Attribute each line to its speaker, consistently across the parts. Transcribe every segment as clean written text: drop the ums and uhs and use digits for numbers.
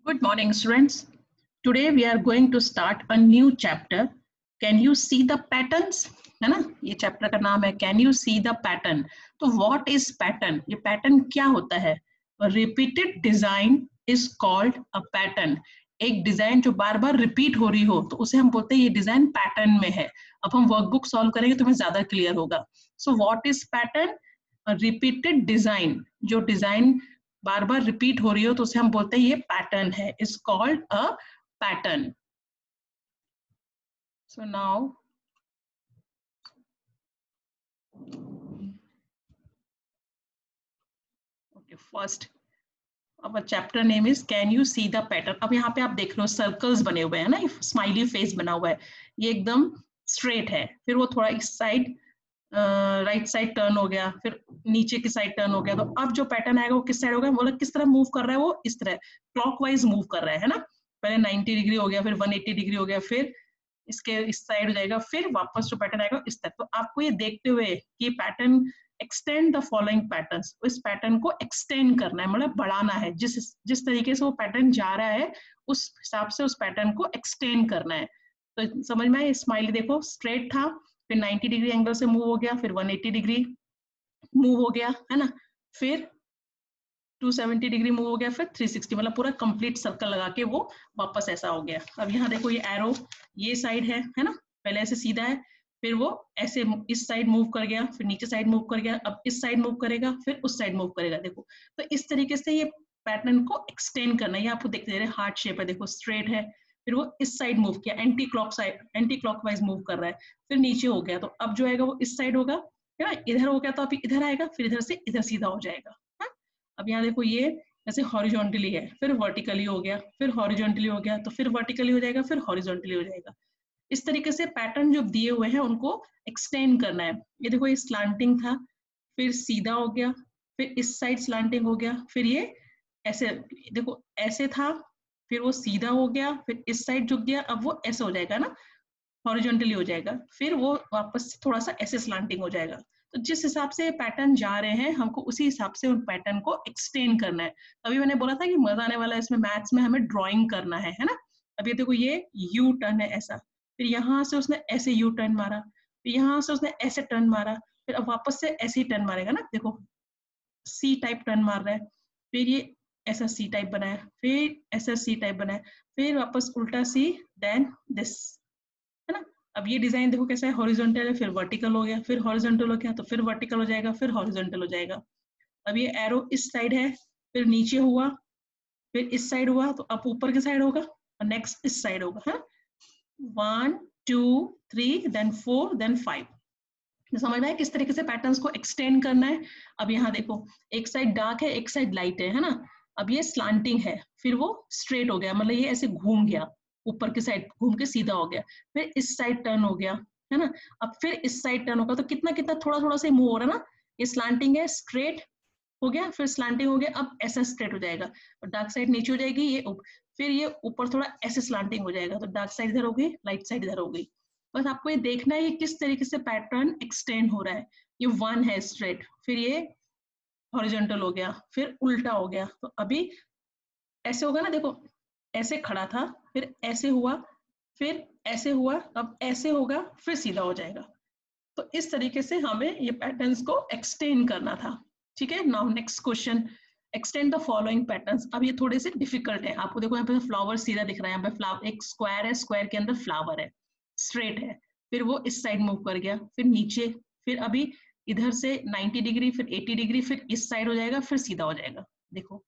Speaker 1: Good morning, students. Today we are going to start a new chapter. Can you see the patterns? है ना, ये chapter का नाम है Can you see the pattern? तो what is pattern? ये pattern क्या होता है? A repeated design is called a pattern. एक डिजाइन जो बार बार रिपीट हो रही हो तो उसे हम बोलते हैं ये डिजाइन पैटर्न में है. अब हम वर्कबुक सॉल्व करेंगे तो हमें ज्यादा क्लियर होगा. So what is pattern? Repeated design, जो डिजाइन बार बार रिपीट हो रही हो तो उसे हम बोलते हैं ये पैटर्न है. Is called a pattern. So now okay, first अब chapter name is can you see the pattern. अब यहाँ पे आप देख रहे हो सर्कल्स बने हुए हैं ना, स्माइली फेस बना हुआ है, ये एकदम स्ट्रेट है, फिर वो थोड़ा इस साइड राइट साइड टर्न हो गया, फिर नीचे की साइड टर्न हो गया. तो अब जो पैटर्न आएगा वो किस साइड होगा, मतलब किस तरह मूव कर रहा है, वो इस तरह क्लॉकवाइज मूव कर रहा है ना. पहले 90 डिग्री हो गया, फिर 180 डिग्री हो गया, फिर इसके इस साइड हो जाएगा, फिर वापस जो पैटर्न आएगा इस तरह. तो आपको ये देखते हुए कि pattern extend the following patterns, इस पैटर्न को एक्सटेंड करना है, मतलब बढ़ाना है. जिस तरीके से वो पैटर्न जा रहा है उस हिसाब से उस पैटर्न को एक्सटेंड करना है. तो समझ में आए, स्माइली देखो स्ट्रेट था, फिर 90 डिग्री एंगल से मूव हो गया, फिर 180 डिग्री मूव हो गया है ना, फिर 270 डिग्री मूव हो गया, फिर 360, मतलब पूरा कंप्लीट सर्कल लगा के वो वापस ऐसा हो गया. अब यहाँ देखो ये एरो ये साइड है ना, पहले ऐसे सीधा है, फिर वो ऐसे इस साइड मूव कर गया, फिर नीचे साइड मूव कर गया, अब इस साइड मूव करेगा, फिर उस साइड मूव करेगा. देखो तो इस तरीके से ये पैटर्न को एक्सटेंड करना है. ये आपको देखते रहे हार्ट शेप है, देखो स्ट्रेट है, फिर वो इस साइड मूव किया, एंटी क्लॉकवाइज मूव कर रहा है, फिर नीचे हो गया, तो अब जो आएगा वो इस साइड होगा, है ना, इधर हो गया तो अभी इधर आएगा, फिर इधर से इधर सीधा हो जाएगा. अब यहाँ देखो ये ऐसे हॉरिजॉन्टली है, फिर वर्टिकली हो गया, फिर हॉरिजॉन्टली हो गया, तो फिर वर्टिकली हो जाएगा, फिर हॉरिजॉन्टली हो जाएगा. इस तरीके से पैटर्न जो दिए हुए हैं उनको एक्सटेंड करना है. ये देखो ये स्लांटिंग था, फिर सीधा हो गया, फिर इस साइड स्लांटिंग हो गया, फिर ये ऐसे देखो ऐसे था, फिर वो सीधा हो गया, फिर इस साइड झुक गया, अब वो ऐसे हो जाएगा ना, हॉरिजॉन्टली हो जाएगा, फिर वो वापस थोड़ा सा ऐसे स्लांटिंग हो जाएगा. तो जिस हिसाब से पैटर्न जा रहे हैं हमको उसी हिसाब से उन पैटर्न को एक्सटेंड करना है. अभी मैंने बोला था कि मजा आने वाला है इसमें, मैथ्स में हमें ड्राइंग करना है ना. अब ये देखो ये यू टर्न है ऐसा, फिर यहाँ से उसने ऐसे यू टर्न मारा, फिर यहाँ से उसने ऐसे टर्न मारा, फिर अब वापस से ऐसे ही टर्न मारेगा ना, देखो सी टाइप टर्न मार रहा है, फिर ये ऐसा सी टाइप बनाया, फिर ऐसा सी टाइप बनाया, फिर वापस उल्टा सी, देन दिस, है ना. अब ये डिजाइन देखो कैसा है, हॉरिजॉन्टल है, फिर वर्टिकल हो गया, फिर हॉरिजॉन्टल हो गया, तो फिर वर्टिकल हो जाएगा, फिर हॉरिजॉन्टल हो जाएगा. अब ये एरो इस साइड है, फिर नीचे हुआ, फिर इस साइड हुआ, तो अब ऊपर के साइड होगा, और नेक्स्ट इस साइड होगा. है 1 2 3 देन 4 देन 5. समझ में आया किस तरीके से पैटर्न्स को एक्सटेंड करना है. अब यहाँ देखो एक साइड डार्क है, एक साइड लाइट है ना. अब ये स्लांटिंग है, फिर वो स्ट्रेट हो गया, मतलब ये ऐसे घूम गया, ऊपर की साइड घूम के सीधा हो गया, फिर इस साइड टर्न हो गया, है ना. अब फिर इस साइड टर्न होगा, तो कितना कितना थोड़ा थोड़ा सा मूव हो रहा है ना. ये स्लांटिंग है, स्ट्रेट हो गया, फिर स्लांटिंग हो गया, अब ऐसा स्ट्रेट हो जाएगा, और डार्क साइड नीचे हो जाएगी, ये फिर ये ऊपर थोड़ा ऐसे स्लांटिंग हो जाएगा, तो डार्क साइड इधर हो गई, लाइट साइड इधर हो गई. बस आपको ये देखना है ये किस तरीके से पैटर्न एक्सटेंड हो रहा है. ये 1 है स्ट्रेट, फिर ये हॉरिजॉन्टल हो गया, फिर उल्टा हो गया, तो अभी ऐसे होगा ना, देखो ऐसे खड़ा था, फिर ऐसे हुआ, फिर ऐसे हुआ, अब ऐसे होगा, फिर सीधा हो जाएगा. तो इस तरीके से हमें ये पैटर्न्स को एक्सटेंड करना था. ठीक है. Now next question, extend the following patterns. अब ये थोड़े से डिफिकल्ट है. आपको देखो यहाँ पे फ्लावर सीधा दिख रहा है, यहाँ पे फ्लावर एक स्क्वायर है, स्क्वायर के अंदर फ्लावर है, स्ट्रेट है, फिर वो इस साइड मूव कर गया, फिर नीचे, फिर अभी इधर से 90 डिग्री, फिर 80 डिग्री, फिर इस साइड हो जाएगा, फिर सीधा हो जाएगा. देखो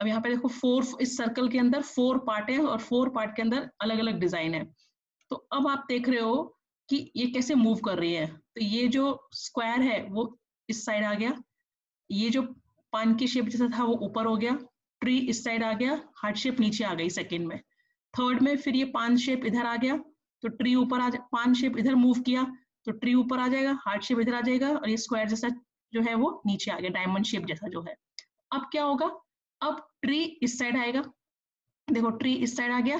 Speaker 1: अब यहाँ पे देखो 4, इस सर्कल के अंदर 4 पार्ट है, और 4 पार्ट के अंदर अलग अलग डिजाइन है. तो अब आप देख रहे हो कि ये कैसे मूव कर रही है. तो ये जो स्क्वायर है वो इस साइड आ गया, ये जो पान की शेप जैसा था वो ऊपर हो गया, ट्री इस साइड आ गया, हार्ट शेप नीचे आ गई सेकंड में. थर्ड में फिर ये पान शेप इधर आ गया, तो ट्री ऊपर आ, पान शेप इधर मूव किया, तो ट्री ऊपर आ जाएगा, हार्ट शेप इधर आ जाएगा, और ये स्क्वायर जैसा जो है वो नीचे आ गया, डायमंड शेप जैसा जो है. अब क्या होगा, अब ट्री इस साइड आएगा, देखो ट्री इस साइड आ गया,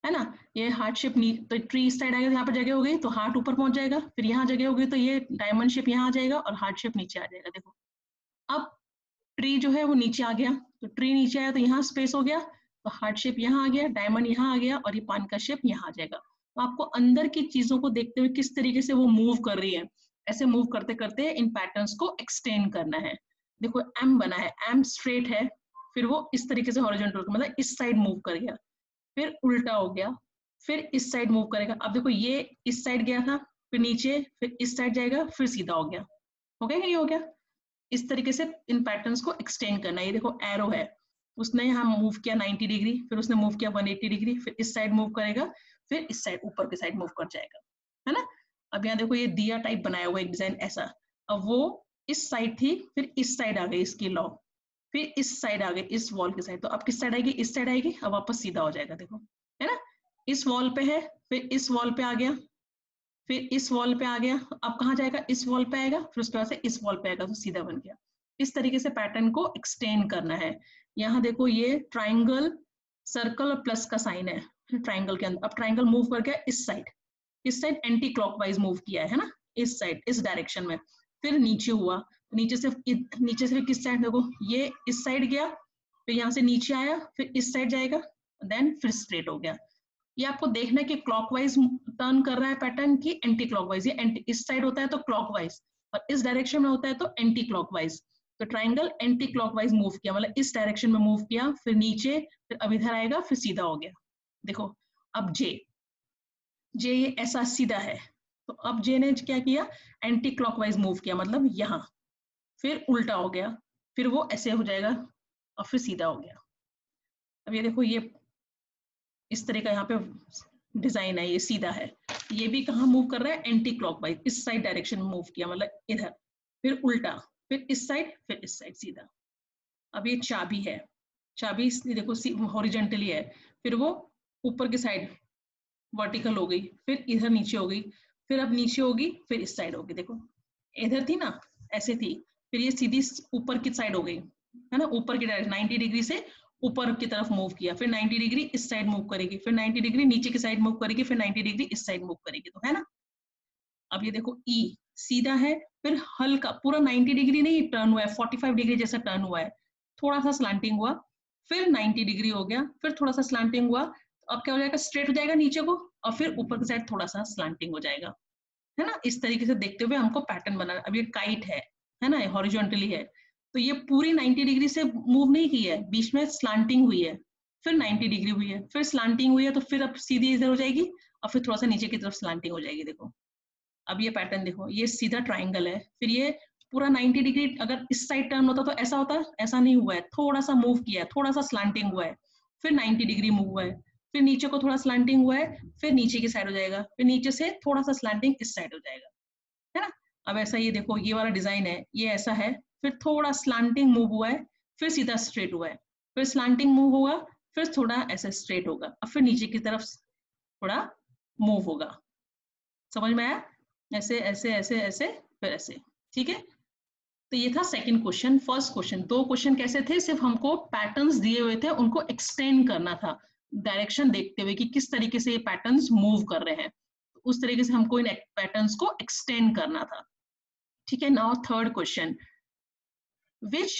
Speaker 1: है ना. ये हार्ट शेप तो ट्री इस साइड आएगा, यहाँ पर जगह हो गई, तो हार्ट ऊपर पहुंच जाएगा, फिर यहाँ जगह हो गई, तो ये डायमंड शेप यहाँ आ जाएगा, और हार्ट शेप नीचे आ जाएगा. देखो अब ट्री जो है वो नीचे आ गया, तो ट्री नीचे आया तो यहाँ स्पेस हो गया, तो हार्ट शेप यहाँ आ गया, डायमंड यहाँ आ गया और ये पान का शेप यहाँ आ जाएगा। तो आपको अंदर की चीजों को देखते हुए किस तरीके से वो मूव कर रही है, ऐसे मूव करते करते इन पैटर्न्स को एक्सटेंड करना है। देखो एम बना है, एम स्ट्रेट है, फिर वो इस तरीके से हॉरिजॉन्टल मतलब इस साइड मूव कर गया, फिर उल्टा हो गया, फिर इस साइड मूव करेगा। अब देखो ये इस साइड गया था, फिर नीचे, फिर इस साइड जाएगा, फिर सीधा हो गया। हो गया कि नहीं हो गया? इस तरीके से इन पैटर्न्स को एक्सटेंड करना है। ये देखो एरो है, उसने यहाँ मूव किया 90 डिग्री, फिर उसने मूव किया 180 डिग्री, फिर इस साइड मूव करेगा, फिर इस साइड ऊपर के साइड मूव कर जाएगा, है ना। अब यहाँ देखो ये दिया टाइप बनाया हुआ एक डिजाइन ऐसा, अब वो इस साइड थी, फिर इस साइड आ गई इसकी लॉ, फिर इस साइड आ गई इस वॉल के साइड, तो अब किस साइड आएगी? इस साइड आएगी, अब वापस सीधा हो जाएगा। देखो है ना, इस वॉल पे है, फिर इस वॉल पे आ गया, फिर इस वॉल पे आ गया, अब कहाँ जाएगा? इस वॉल पे आएगा, फिर उसके बाद से इस वॉल पे आएगा, तो सीधा बन गया। इस तरीके से पैटर्न को एक्सटेंड करना है। यहाँ देखो ये ट्राइंगल, सर्कल और प्लस का साइन है ट्राइंगल के अंदर। अब ट्राइंगल मूव कर गया इस साइड एंटी क्लॉकवाइज मूव किया है ना, इस साइड, इस डायरेक्शन में, फिर नीचे हुआ, नीचे से किस साइड? देखो ये इस साइड गया, फिर यहाँ से नीचे आया, फिर इस साइड जाएगा, देन फिर स्ट्रेट हो गया। ये आपको देखना है कि क्लॉकवाइज टर्न कर रहा है पैटर्न की एंटी क्लॉकवाइज। ये इस साइड होता है तो क्लॉकवाइज, और इस डायरेक्शन में होता है तो एंटी क्लॉकवाइज। तो ट्राइंगल एंटी क्लॉकवाइज मूव किया, मतलब इस डायरेक्शन में मूव किया, फिर नीचे, फिर अब इधर आएगा, फिर सीधा हो गया। देखो अब जे ये ऐसा सीधा है, तो अब जे ने क्या किया? एंटी क्लॉकवाइज मूव किया, मतलब यहाँ, फिर उल्टा हो गया, फिर वो ऐसे हो जाएगा और फिर सीधा हो गया। अब ये देखो ये इस तरह का यहाँ पे डिजाइन है, ये सीधा है, ये भी कहाँ मूव कर रहा है? एंटी क्लॉकवाइज, इस साइड डायरेक्शन में मूव किया, मतलब इधर, फिर उल्टा, फिर इस साइड, फिर इस साइड सीधा। अब ये चाबी है, चाबी देखो हॉरिजॉन्टली है, फिर वो ऊपर की साइड वर्टिकल हो गई, फिर इधर नीचे हो गई, फिर अब नीचे होगी, फिर इस साइड होगी। देखो इधर थी ना, ऐसे थी, फिर ये सीधी ऊपर की साइड हो गई, है ना, ऊपर की डायरेक्शन 90 डिग्री से ऊपर की तरफ मूव किया, फिर 90 डिग्री इस साइड मूव करेगी, फिर 90 डिग्री नीचे की साइड मूव करेगी, फिर 90 डिग्री इस साइड मूव करेगी, तो है ना। अब ये देखो ई सीधा है, फिर हल्का, पूरा 90 डिग्री नहीं टर्न हुआ है, 45 डिग्री जैसा टर्न हुआ है, थोड़ा सा स्लांटिंग हुआ, फिर 90 डिग्री हो गया, फिर थोड़ा सा स्लांटिंग हुआ, अब क्या हो जाएगा? स्ट्रेट हो जाएगा नीचे को, और फिर ऊपर की साइड थोड़ा सा स्लांटिंग हो जाएगा, है ना। इस तरीके से देखते हुए हमको पैटर्न बनाना। अब ये काइट है ना, हॉरिजॉन्टली है, तो ये पूरी 90 डिग्री से मूव नहीं की है, बीच में स्लांटिंग हुई है, फिर 90 डिग्री हुई है, फिर स्लांटिंग हुई है, तो फिर अब सीधी इधर हो जाएगी, और फिर थोड़ा सा नीचे की तरफ स्लांटिंग हो जाएगी। देखो अब ये पैटर्न देखो, ये सीधा ट्राइंगल है, फिर ये पूरा 90 डिग्री अगर इस साइड टर्न होता तो ऐसा होता, ऐसा नहीं हुआ है, थोड़ा सा मूव किया है, थोड़ा सा स्लांटिंग हुआ है, फिर 90 डिग्री मूव हुआ है, फिर नीचे को थोड़ा स्लांटिंग हुआ है, फिर नीचे की साइड हो जाएगा, फिर नीचे से थोड़ा सा स्लांटिंग इस साइड हो जाएगा, है ना। अब ऐसा ये देखो, ये वाला डिजाइन है, ये ऐसा है, फिर थोड़ा स्लांटिंग मूव हुआ है, फिर सीधा स्ट्रेट हुआ है, फिर स्लांटिंग मूव होगा, फिर थोड़ा ऐसे स्ट्रेट होगा, अब फिर नीचे की तरफ थोड़ा मूव होगा। समझ में आया? ऐसे ऐसे ऐसे ऐसे, फिर ऐसे, ठीक है। तो ये था सेकंड क्वेश्चन। फर्स्ट क्वेश्चन, दो क्वेश्चन कैसे थे? सिर्फ हमको पैटर्न्स दिए हुए थे, उनको एक्सटेंड करना था, डायरेक्शन देखते हुए कि किस तरीके से ये पैटर्न्स मूव कर रहे हैं, उस तरीके से हमको इन पैटर्न्स को एक्सटेंड करना था, ठीक है। Now third question, which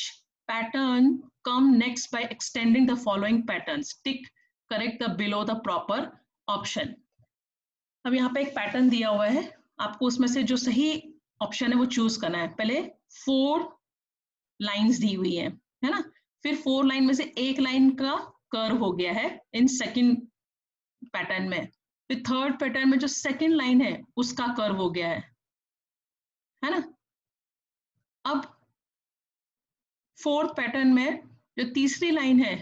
Speaker 1: pattern come next by extending the following patterns? Tick correct the below the proper option. अब यहाँ पे एक पैटर्न दिया हुआ है, आपको उसमें से जो सही ऑप्शन है वो चूज करना है। पहले 4 लाइंस दी हुई है ना, फिर 4 लाइन में से एक लाइन का कर्व हो गया है इन सेकंड पैटर्न में, फिर थर्ड पैटर्न में जो सेकंड लाइन है उसका कर्व हो गया है ना। अब फोर्थ पैटर्न में जो तीसरी लाइन है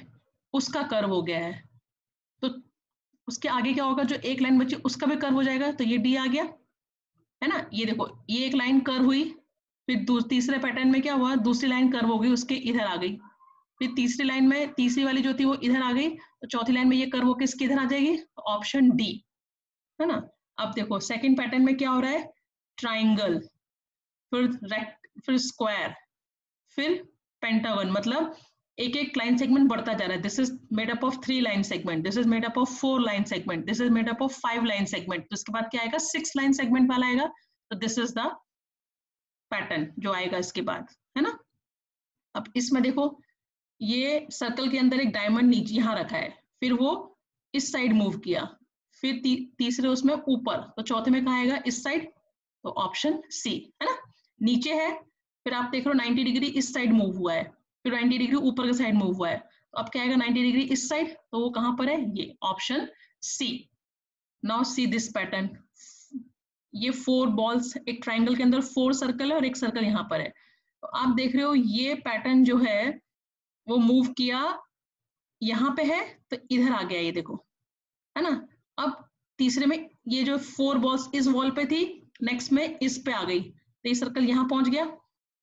Speaker 1: उसका कर्व हो गया है, तो उसके आगे क्या होगा? जो एक लाइन बची उसका भी कर्व हो जाएगा, तो ये डी आ गया, है ना। ये देखो, ये एक लाइन कर्व हुई, फिर तीसरे पैटर्न में क्या हुआ? दूसरी लाइन कर्व हो गई, उसके इधर आ गई, फिर तीसरी लाइन में तीसरी वाली जो थी वो इधर आ गई, तो चौथी लाइन में ये कर्व होकर इसके इधर आ जाएगी, ऑप्शन डी, है ना। अब देखो सेकंड पैटर्न में क्या हो रहा है? ट्राइंगल, फिर स्क्वायर, फिर पेंटागन, मतलब एक एक लाइन सेगमेंट बढ़ता जा रहा है। This is made up of 3 line segment, this is made up of 4 line segment, this is made up of 5 line segment, तो इसके बाद क्या आएगा? 6 लाइन सेगमेंट वाला आएगा, तो दिस इज द पैटर्न जो आएगा इसके बाद, है ना। अब इसमें देखो ये सर्कल के अंदर एक डायमंड नीचे यहाँ रखा है, फिर वो इस साइड मूव किया, फिर तीसरे उसमें ऊपर, तो चौथे में कहाँ आएगा, इस साइड, तो ऑप्शन सी है ना। नीचे है, फिर आप देख रहे हो 90 डिग्री इस साइड मूव हुआ है, फिर 90 डिग्री ऊपर के साइड मूव हुआ है, तो अब क्या आएगा 90 डिग्री इस साइड, तो वो कहाँ पर है, ये option C. Now see this pattern, ये 4 बॉल्स, एक ट्राइंगल के अंदर 4 सर्कल है और एक सर्कल यहाँ पर है, तो आप देख रहे हो ये पैटर्न जो है वो मूव किया, यहाँ पे है तो इधर आ गया, ये देखो है ना। अब तीसरे में ये जो 4 बॉल्स इस वॉल पे थी, नेक्स्ट में इस पे आ गई, तो ये सर्कल यहाँ पहुंच गया।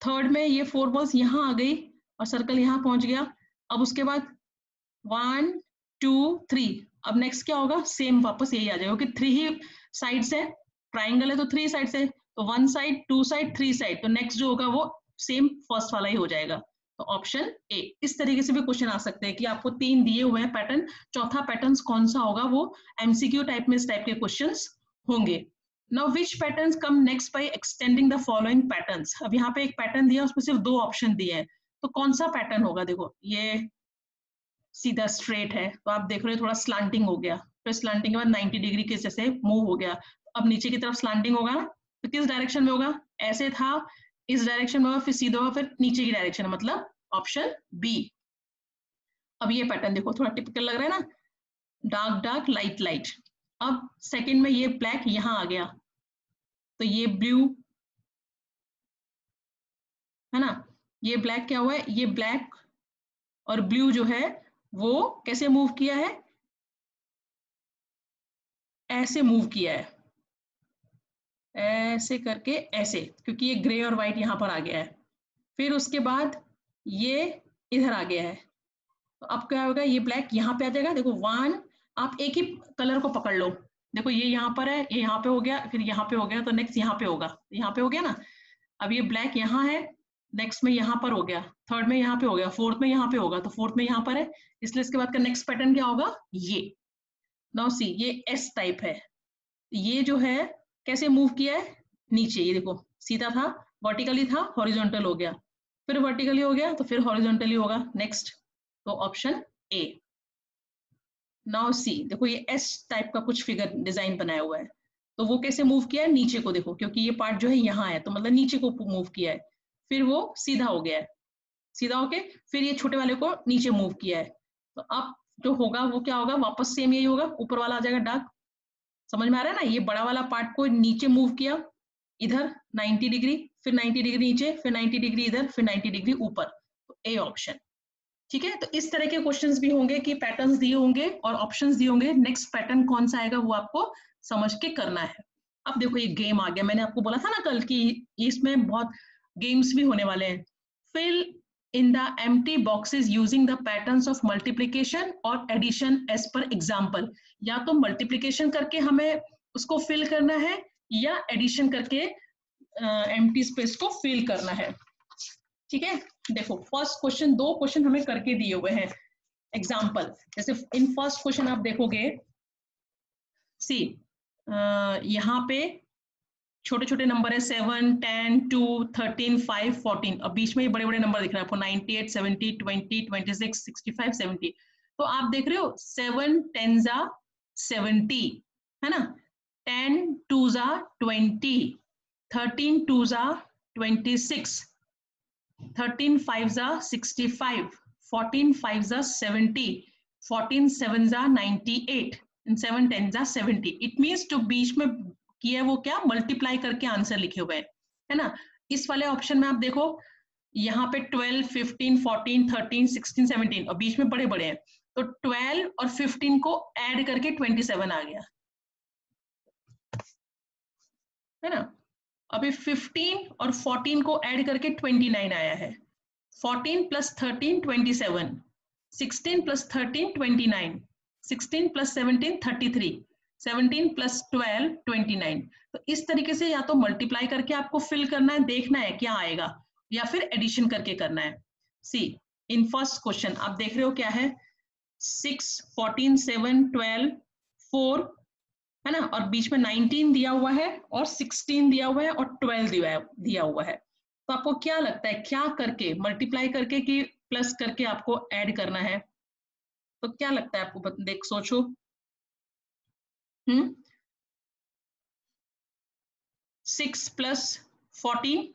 Speaker 1: थर्ड में ये 4 बॉल्स यहाँ आ गई और सर्कल यहाँ पहुंच गया। अब उसके बाद 1 2 3, अब नेक्स्ट क्या होगा, सेम वापस यही आ जाएगा, क्योंकि 3 ही साइड्स है, ट्राइंगल है तो 3 साइड्स है, तो 1 साइड 2 साइड 3 साइड, तो नेक्स्ट जो होगा वो सेम फर्स्ट वाला ही हो जाएगा, तो ऑप्शन ए। इस तरीके से भी क्वेश्चन आ सकते हैं कि आपको 3 दिए हुए हैं पैटर्न, चौथा पैटर्न कौन सा होगा, वो एमसीक्यू टाइप में इस टाइप के क्वेश्चंस होंगे। Now which patterns come next by extending the following patterns, अब यहाँ पे एक पैटर्न दिया, उसमें सिर्फ 2 ऑप्शन दिए हैं, तो कौन सा पैटर्न होगा, देखो ये सीधा स्ट्रेट है, तो आप देख रहे हो थोड़ा स्लांटिंग हो गया, फिर स्लांटिंग के बाद 90 डिग्री के जैसे मूव हो गया, अब नीचे की तरफ स्लांटिंग होगा, तो किस डायरेक्शन में होगा, ऐसे था, इस डायरेक्शन में होगा, फिर सीधा होगा, फिर नीचे की डायरेक्शन, मतलब ऑप्शन बी। अब ये पैटर्न देखो थोड़ा टिपिकल लग रहा है ना, डार्क डार्क लाइट लाइट। अब सेकंड में ये ब्लैक यहाँ आ गया, तो ये ब्लू है ना, ये ब्लैक क्या हुआ है, ये ब्लैक और ब्लू जो है वो कैसे मूव किया है, ऐसे मूव किया है, ऐसे करके ऐसे, क्योंकि ये ग्रे और व्हाइट यहाँ पर आ गया है, फिर उसके बाद ये इधर आ गया है, तो अब क्या होगा, ये ब्लैक यहाँ पे आ जाएगा, देखो 1, आप एक ही कलर को पकड़ लो, देखो ये यहाँ पर है, ये यहाँ पे हो गया, फिर यहाँ पे हो गया, तो नेक्स्ट यहाँ पे होगा, यहाँ पे हो गया ना। अब ये ब्लैक यहाँ है, नेक्स्ट में यहाँ पर हो गया, थर्ड में यहाँ पे हो गया, फोर्थ में यहाँ पे होगा, तो फोर्थ में यहाँ पर है, इसलिए इसके बाद का नेक्स्ट पैटर्न क्या होगा, ये। नाउ सी ये एस टाइप है, ये जो है कैसे मूव किया है, नीचे, ये देखो सीधा था, वर्टिकली था, हॉरिजॉन्टल हो गया, फिर वर्टिकली हो गया, तो फिर हॉरिजॉन्टली होगा नेक्स्ट, तो ऑप्शन ए। नाउ सी देखो ये एस टाइप का कुछ फिगर डिजाइन बनाया हुआ है, तो वो कैसे मूव किया है, नीचे को देखो, क्योंकि ये पार्ट जो है यहाँ है, तो मतलब नीचे को मूव किया है, फिर वो सीधा हो गया है, सीधा होके फिर ये छोटे वाले को नीचे मूव किया है, तो अब जो होगा वो क्या होगा, वापस सेम यही होगा, ऊपर वाला आ जाएगा डार्क, समझ में आ रहा है ना, ये बड़ा वाला पार्ट को नीचे मूव किया इधर 90 डिग्री, फिर 90 डिग्री नीचे, फिर 90 डिग्री इधर, फिर 90 डिग्री ऊपर, तो ए ऑप्शन। ठीक है, तो इस तरह के क्वेश्चंस भी होंगे कि पैटर्न्स दिए होंगे और ऑप्शंस दिए होंगे, नेक्स्ट पैटर्न कौन सा आएगा वो आपको समझ के करना है। अब देखो ये गेम आ गया, मैंने आपको बोला था ना कल कि इसमें बहुत गेम्स भी होने वाले हैं। Fill in the empty boxes using the patterns of multiplication और एडिशन एज पर एग्जाम्पल, या तो मल्टीप्लिकेशन करके हमें उसको फिल करना है या एडिशन करके एम्प्टी स्पेस को फिल करना है। ठीक है, देखो फर्स्ट क्वेश्चन, 2 क्वेश्चन हमें करके दिए हुए हैं एग्जाम्पल, जैसे इन फर्स्ट क्वेश्चन आप देखोगे, सी यहाँ पे छोटे छोटे नंबर है 7 10 2 13 5 14, अब बीच में ये बड़े बड़े नंबर दिख रहे हैं आपको 98 70 20 26 65 70, तो आप देख रहे हो 7 10 70 है ना, 10 2 20, 13 2 26, 13 5 65, 14 5 70, 14 7 98 and 7 10 70, इट मीन्स जो बीच में किया वो क्या मल्टीप्लाई करके आंसर लिखे हुए है ना। इस वाले ऑप्शन में आप देखो यहाँ पे 12 15 14 13 16 17 और बीच में बड़े बड़े हैं, तो 12 और 15 को ऐड करके 27 आ गया है ना। अभी 15 और 14 को ऐड करके 29 आया है, 14 प्लस 13 27, 16 प्लस 13 29, 16 प्लस 17 33, 17 प्लस 12 29, तो इस तरीके से या तो मल्टीप्लाई करके आपको फिल करना है, देखना है क्या आएगा, या फिर एडिशन करके करना है। सी इन फर्स्ट क्वेश्चन आप देख रहे हो क्या है, 6 14 7 12 4 है ना, और बीच में 19 दिया हुआ है और 16 दिया हुआ है और 12 दिया हुआ है, तो आपको क्या लगता है क्या करके मल्टीप्लाई करके कि प्लस करके आपको ऐड करना है। तो क्या लगता है आपको, देख सोचो। 6 प्लस 14,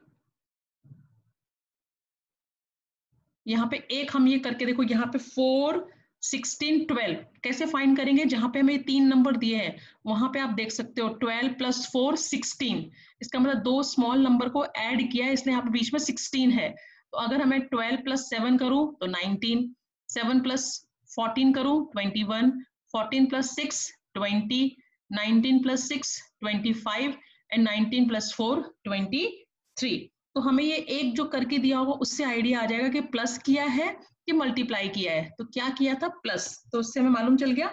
Speaker 1: यहाँ पे एक हम ये करके देखो, यहाँ पे 4 16 12 कैसे फाइंड करेंगे, जहां पे हमें 3 नंबर दिए हैं वहां पे आप देख सकते हो 12 प्लस 4 16, इसका मतलब 2 स्मॉल नंबर को ऐड किया है इसलिए यहाँ पे बीच में 16 है। तो अगर हमें 12 प्लस 7 करूं तो 19, 7 प्लस 14 करूं 21, 14 प्लस 6 20, 19 प्लस 6 25 एंड 19 प्लस 4 23। तो हमें ये एक जो करके दिया होगा उससे आइडिया आ जाएगा कि प्लस किया है कि मल्टीप्लाई किया है। तो क्या किया था, प्लस, तो उससे हमें मालूम चल गया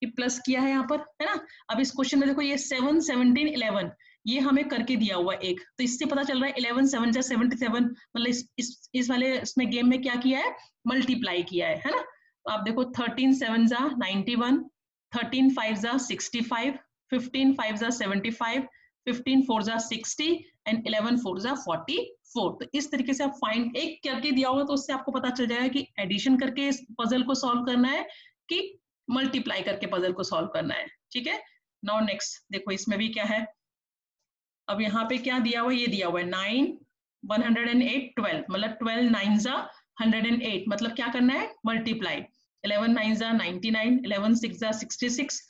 Speaker 1: कि प्लस किया है यहाँ पर, है ना। अब इस क्वेश्चन में देखो ये 7 17 11 ये हमें करके दिया हुआ एक, तो इससे पता चल रहा है 11 7 जा 77, मतलब इस वाले इसमें गेम में क्या किया है, मल्टीप्लाई किया है ना। तो आप देखो 13 7 जा 91, 13 5 जा 65, 15 5 जा 75, 15 4 जा 60 एंड 11 4 जा 44। तो इस तरीके से आप फाइंड एक करके दिया होगा तो उससे आपको पता चल जाएगा कि एडिशन करके इस पजल को सॉल्व करना है कि मल्टीप्लाई करके पजल को सॉल्व करना है। ठीक है, नाउ नेक्स्ट देखो इसमें भी क्या है। अब यहाँ पे क्या दिया हुआ है, ये दिया हुआ है 9 108 12, मतलब 12 9 जा 108, मतलब क्या करना है, मल्टीप्लाई। 11 9 जा 99, 11 6 जा 66,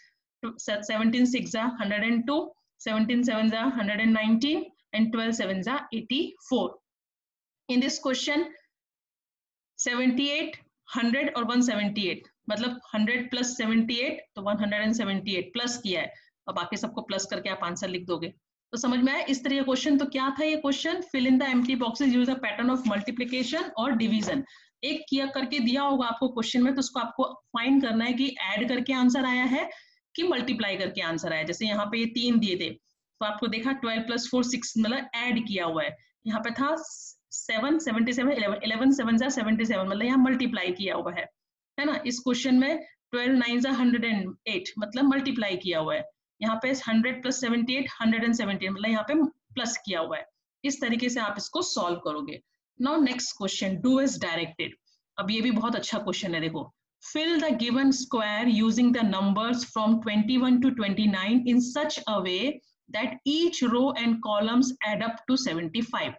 Speaker 1: 17 6 जा 102, 17 7 जा 119 and 12 7 जा 84। in this question 78 100 और 178, मतलब 100 प्लस 78 तो 178 प्लस किया है, और बाकी सबको प्लस करके आप आंसर लिख दोगे। तो समझ में आया इस तरह का क्वेश्चन। तो क्या था ये question, fill in the empty boxes use a pattern of multiplication और डिवीजन। एक किया करके दिया होगा आपको क्वेश्चन में, तो उसको आपको फाइंड करना है कि ऐड करके आंसर आया है कि मल्टीप्लाई करके आंसर आया। जैसे यहाँ पे ये 3 दिए थे तो आपको देखा 12 प्लस 4 6, मतलब ऐड किया हुआ है। यहाँ पे था 7 77 11 11 7 जा 77, मतलब यहाँ मल्टीप्लाई किया हुआ है ना। इस क्वेश्चन में 12 9 जा 108, मतलब मल्टीप्लाई किया हुआ है। यहाँ पे 100 प्लस 78 117, मतलब यहाँ पे प्लस किया हुआ है। इस तरीके से आप इसको सॉल्व करोगे। Now next question, do as directed. अब ये भी बहुत अच्छा क्वेश्चन है, देखो। Fill the given square using the numbers from 21 to 29 in such a way that each row and columns add up to 75।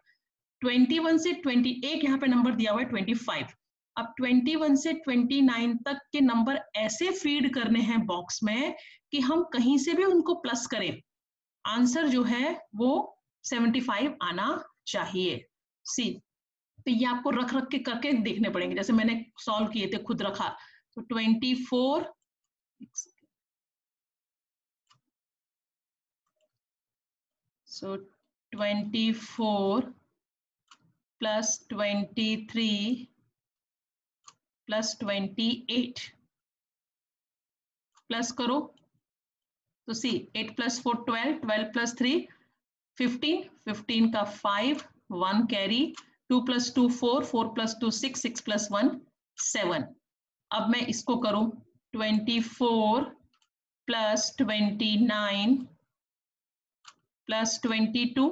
Speaker 1: 21 से 28 यहाँ पे नंबर दिया हुआ है 25। अब 21 से 29 तक के नंबर ऐसे फीड करने हैं बॉक्स में कि हम कहीं से भी उनको प्लस करें, आंसर जो है वो 75 आना चाहिए। सी, तो ये आपको रख रख के करके देखने पड़ेंगे, जैसे मैंने सॉल्व किए थे खुद रखा। तो 24 so 24 plus 23 plus 28 प्लस करो तो सी 8 प्लस 4 12, 12 प्लस 3 15, 15 का 5 1 कैरी, 2 प्लस 2 4, 4 प्लस 2 6, 6 प्लस 1 7। अब मैं इसको करूं 24 प्लस 29 प्लस 22,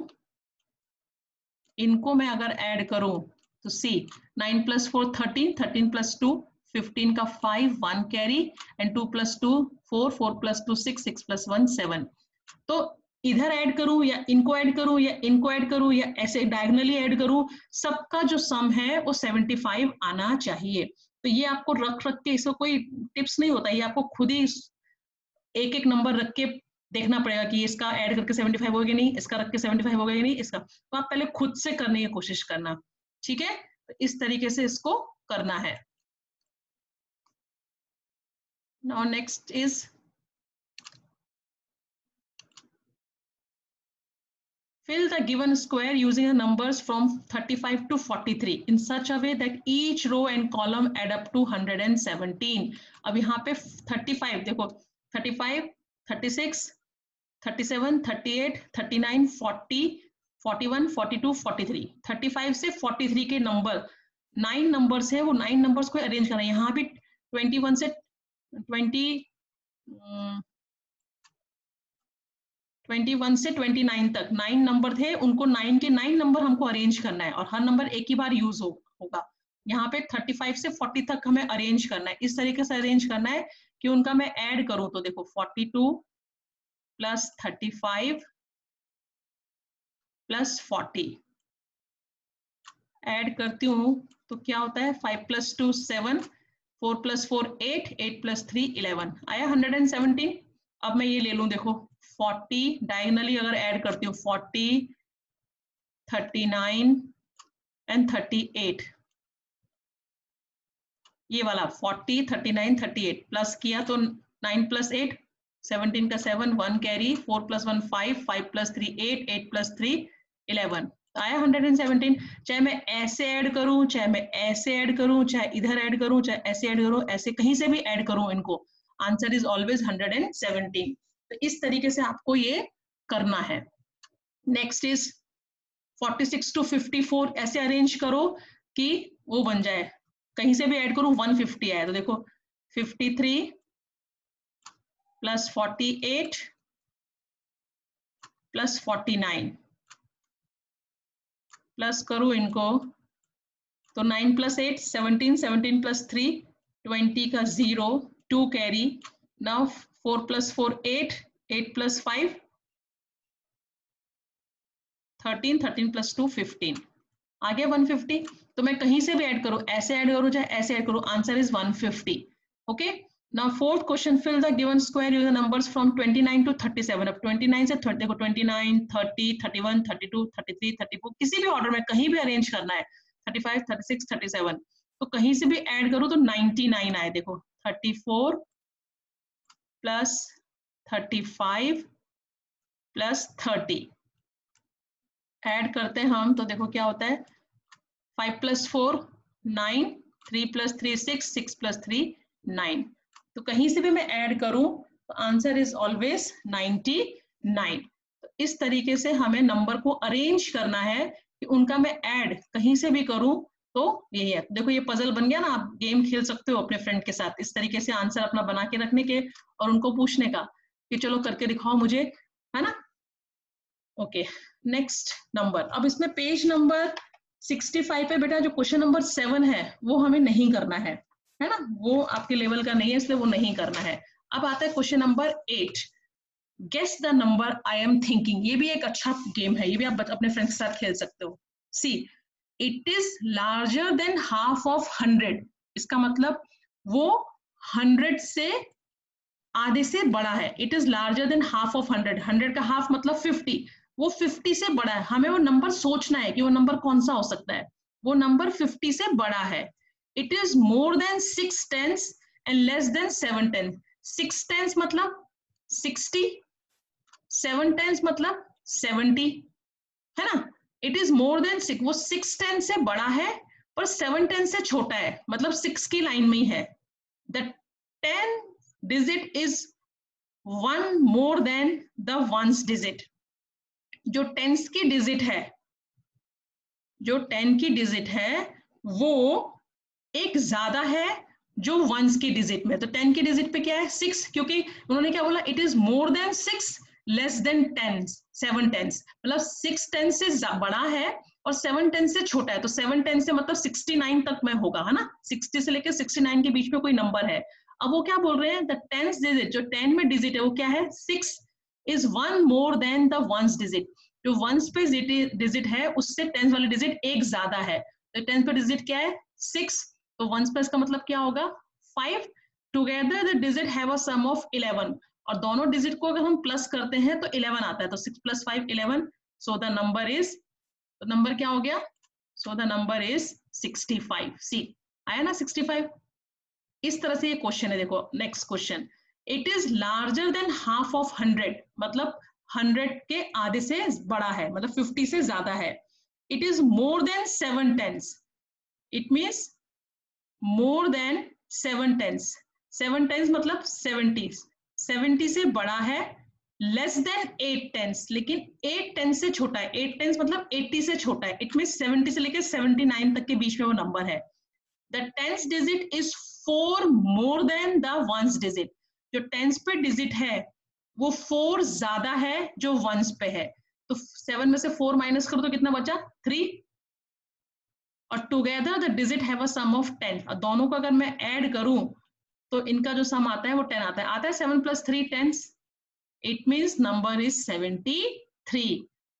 Speaker 1: इनको मैं अगर ऐड करूं तो सी 9 प्लस 4 13, 13 प्लस 2 15 का 5 1 carry and 2 plus 2 4, 4 plus 2 6, 6 plus 1 7। तो इधर ऐड करूं या इनको ऐड करूं या इनको ऐड करूं या ऐसे डायगोनली ऐड करूं, सबका जो सम है वो 75 आना चाहिए। तो ये आपको रख रख के, इसको कोई टिप्स नहीं होता, ये आपको खुद ही एक एक नंबर रख के देखना पड़ेगा कि इसका ऐड करके 75 होगा कि नहीं, इसका रख के 75 होगा कि नहीं, इसका। तो आप पहले खुद से करने की कोशिश करना, ठीक है। तो इस तरीके से इसको करना है। Now next is fill the given square using the numbers from 35 to 43 in such a way that each row and column add up to 117। अब यहाँ पे 35 देखो 35 36 37 38 39 40 41 42 43, 35 से 43 के नंबर 9 नंबर्स है, वो 9 नंबर्स को अरेंज करना है। यहाँ भी 21 से 21 से 29 तक 9 नंबर थे, उनको 9 के 9 नंबर हमको अरेंज करना है और हर नंबर एक ही बार यूज होगा। यहाँ पे 35 से 40 तक हमें अरेंज करना है, इस तरीके से अरेंज करना है कि उनका मैं ऐड करूं तो देखो 42 प्लस 35 प्लस 40 ऐड करती हूँ तो क्या होता है 5 + 2 7, 4 + 4 8, 8 + 3 11, आया 117। अब मैं ये ले लूं देखो 40 डायगनली अगर ऐड करती हूँ 40, 39 एंड 38, ये वाला 40, 39, 38 प्लस किया तो 9 + 8 17 का 7, 1 कैरी, 4 + 1 5, 5 + 3 8, 8 + 3 11, आया 117। चाहे मैं ऐसे ऐड करूं, चाहे मैं ऐसे ऐड करूं, चाहे इधर ऐड करूं, चाहे ऐसे ऐड करूं, ऐसे कहीं से भी ऐड करूं इनको, आंसर इज ऑलवेज 117। तो इस तरीके से आपको ये करना है। नेक्स्ट इज 46 to 54, ऐसे अरेंज करो कि वो बन जाए, कहीं से भी ऐड करूं 150 आया तो देखो 53 + 48 + 49 प्लस करूं इनको तो 9 + 8 17, 17 + 3 20 का 0, 2 कैरी, नाउ 4 + 4 8, 8 + 5 13, 13 + 2 15, आ गया 150। तो मैं कहीं से भी ऐड करूं, ऐसे ऐड करूं चाहे ऐसे ऐड करूं, answer is 150। Okay, now fourth question, fill the given square using numbers from 29 to 37। अब 29 से 30 देखो 29, 30, 31, 32, 33, 34 किसी भी ऑर्डर में कहीं भी अरेंज करना है, 35, 36, 37 तो कहीं से भी ऐड करूं तो 99 आए, देखो 34 + 35 + 30 ऐड करते हैं हम तो देखो क्या होता है 5 + 4 9, 3 + 3 6, 6 + 3 9, तो कहीं से भी मैं ऐड करूं तो आंसर इज ऑलवेज 99। तो इस तरीके से हमें नंबर को अरेंज करना है कि उनका मैं ऐड कहीं से भी करूं तो यही है। देखो ये पजल बन गया ना, आप गेम खेल सकते हो अपने फ्रेंड के साथ, इस तरीके से आंसर अपना बना के रखने के और उनको पूछने का कि चलो करके दिखाओ मुझे, है ना। ओके, नेक्स्ट नंबर, अब इसमें पेज नंबर 65 पे बेटा जो क्वेश्चन नंबर 7 है वो हमें नहीं करना है ना, वो आपके लेवल का नहीं है इसलिए वो नहीं करना है। अब आता है question number 8, guess the number I am thinking. ये भी एक अच्छा गेम है, ये भी आप अपने फ्रेंड्स के साथ खेल सकते हो। See, it is larger than half of 100, इसका मतलब वो 100 से आधे से बड़ा है। It is larger than half of 100, 100 का हाफ मतलब 50, वो 50 से बड़ा है। हमें वो नंबर सोचना है कि वो नंबर कौन सा हो सकता है, वो नंबर 50 से बड़ा है। It is more than 6 tens and less than 7 tens. 6 tens मतलब 60, 7 टेंस मतलब 70, है ना। इट इज मोर देन 6, वो 6 टेंस से बड़ा है पर 7 टेंस से छोटा है, मतलब 6 की लाइन में ही है। The 10 digit is 1 more than the ones digit। जो टेंस की डिजिट है, जो 10 की डिजिट है वो एक ज्यादा है जो वंस की डिजिट में। तो 10 की डिजिट पे क्या है 6, क्योंकि उन्होंने क्या बोला it is more than 6 less than 10, 7 tens, मतलब 6 टेंस से बड़ा है और 7 टेंस से छोटा है। तो 7 टेंस से मतलब 69 तक में होगा, है ना, 60 से लेकर 69 के बीच में कोई नंबर है। अब वो क्या बोल रहे हैं, द टेंस डिजिट, जो 10 में डिजिट है वो क्या है 6 is 1 more than the ones digit. जो वंस पे डिजिट है उससे टेंस वाली डिजिट एक ज्यादा है। तो टेंस पे डिजिट क्या है 6, तो वंस पे इसका मतलब क्या होगा 5। Together the digit have a sum of 11, और दोनों डिजिट को अगर हम प्लस करते हैं तो 11 आता है, तो 6 + 5 11, सो द नंबर इज, तो नंबर क्या हो गया, सो द नंबर इज 65। सी आया ना 65। इस तरह से ये क्वेश्चन है। देखो next question, it is larger than half of 100, मतलब 100 के आधे से बड़ा है, मतलब 50 से ज्यादा है। It is more than 7 tens, it means more than 7 tens, 7 tens मतलब 70, 70 से बड़ा है। लेस देन 8 टेंस, लेकिन 8 टेंस से छोटा है, 8 टेंस मतलब 80 से छोटा है। इट मीन्स 70 से लेकर 79 तक के बीच में वो नंबर है। The tens digit is 4 more than the ones digit, जो टेंस पे डिजिट है वो 4 ज्यादा है जो वंस पे है। तो 7 में से 4 माइनस करो तो कितना बचा 3, और together the digit have a sum of 10, और दोनों को अगर मैं ऐड करूं तो इनका जो सम आता है वो 10 आता है 7 + 3 10, इट मींस नंबर इज 73।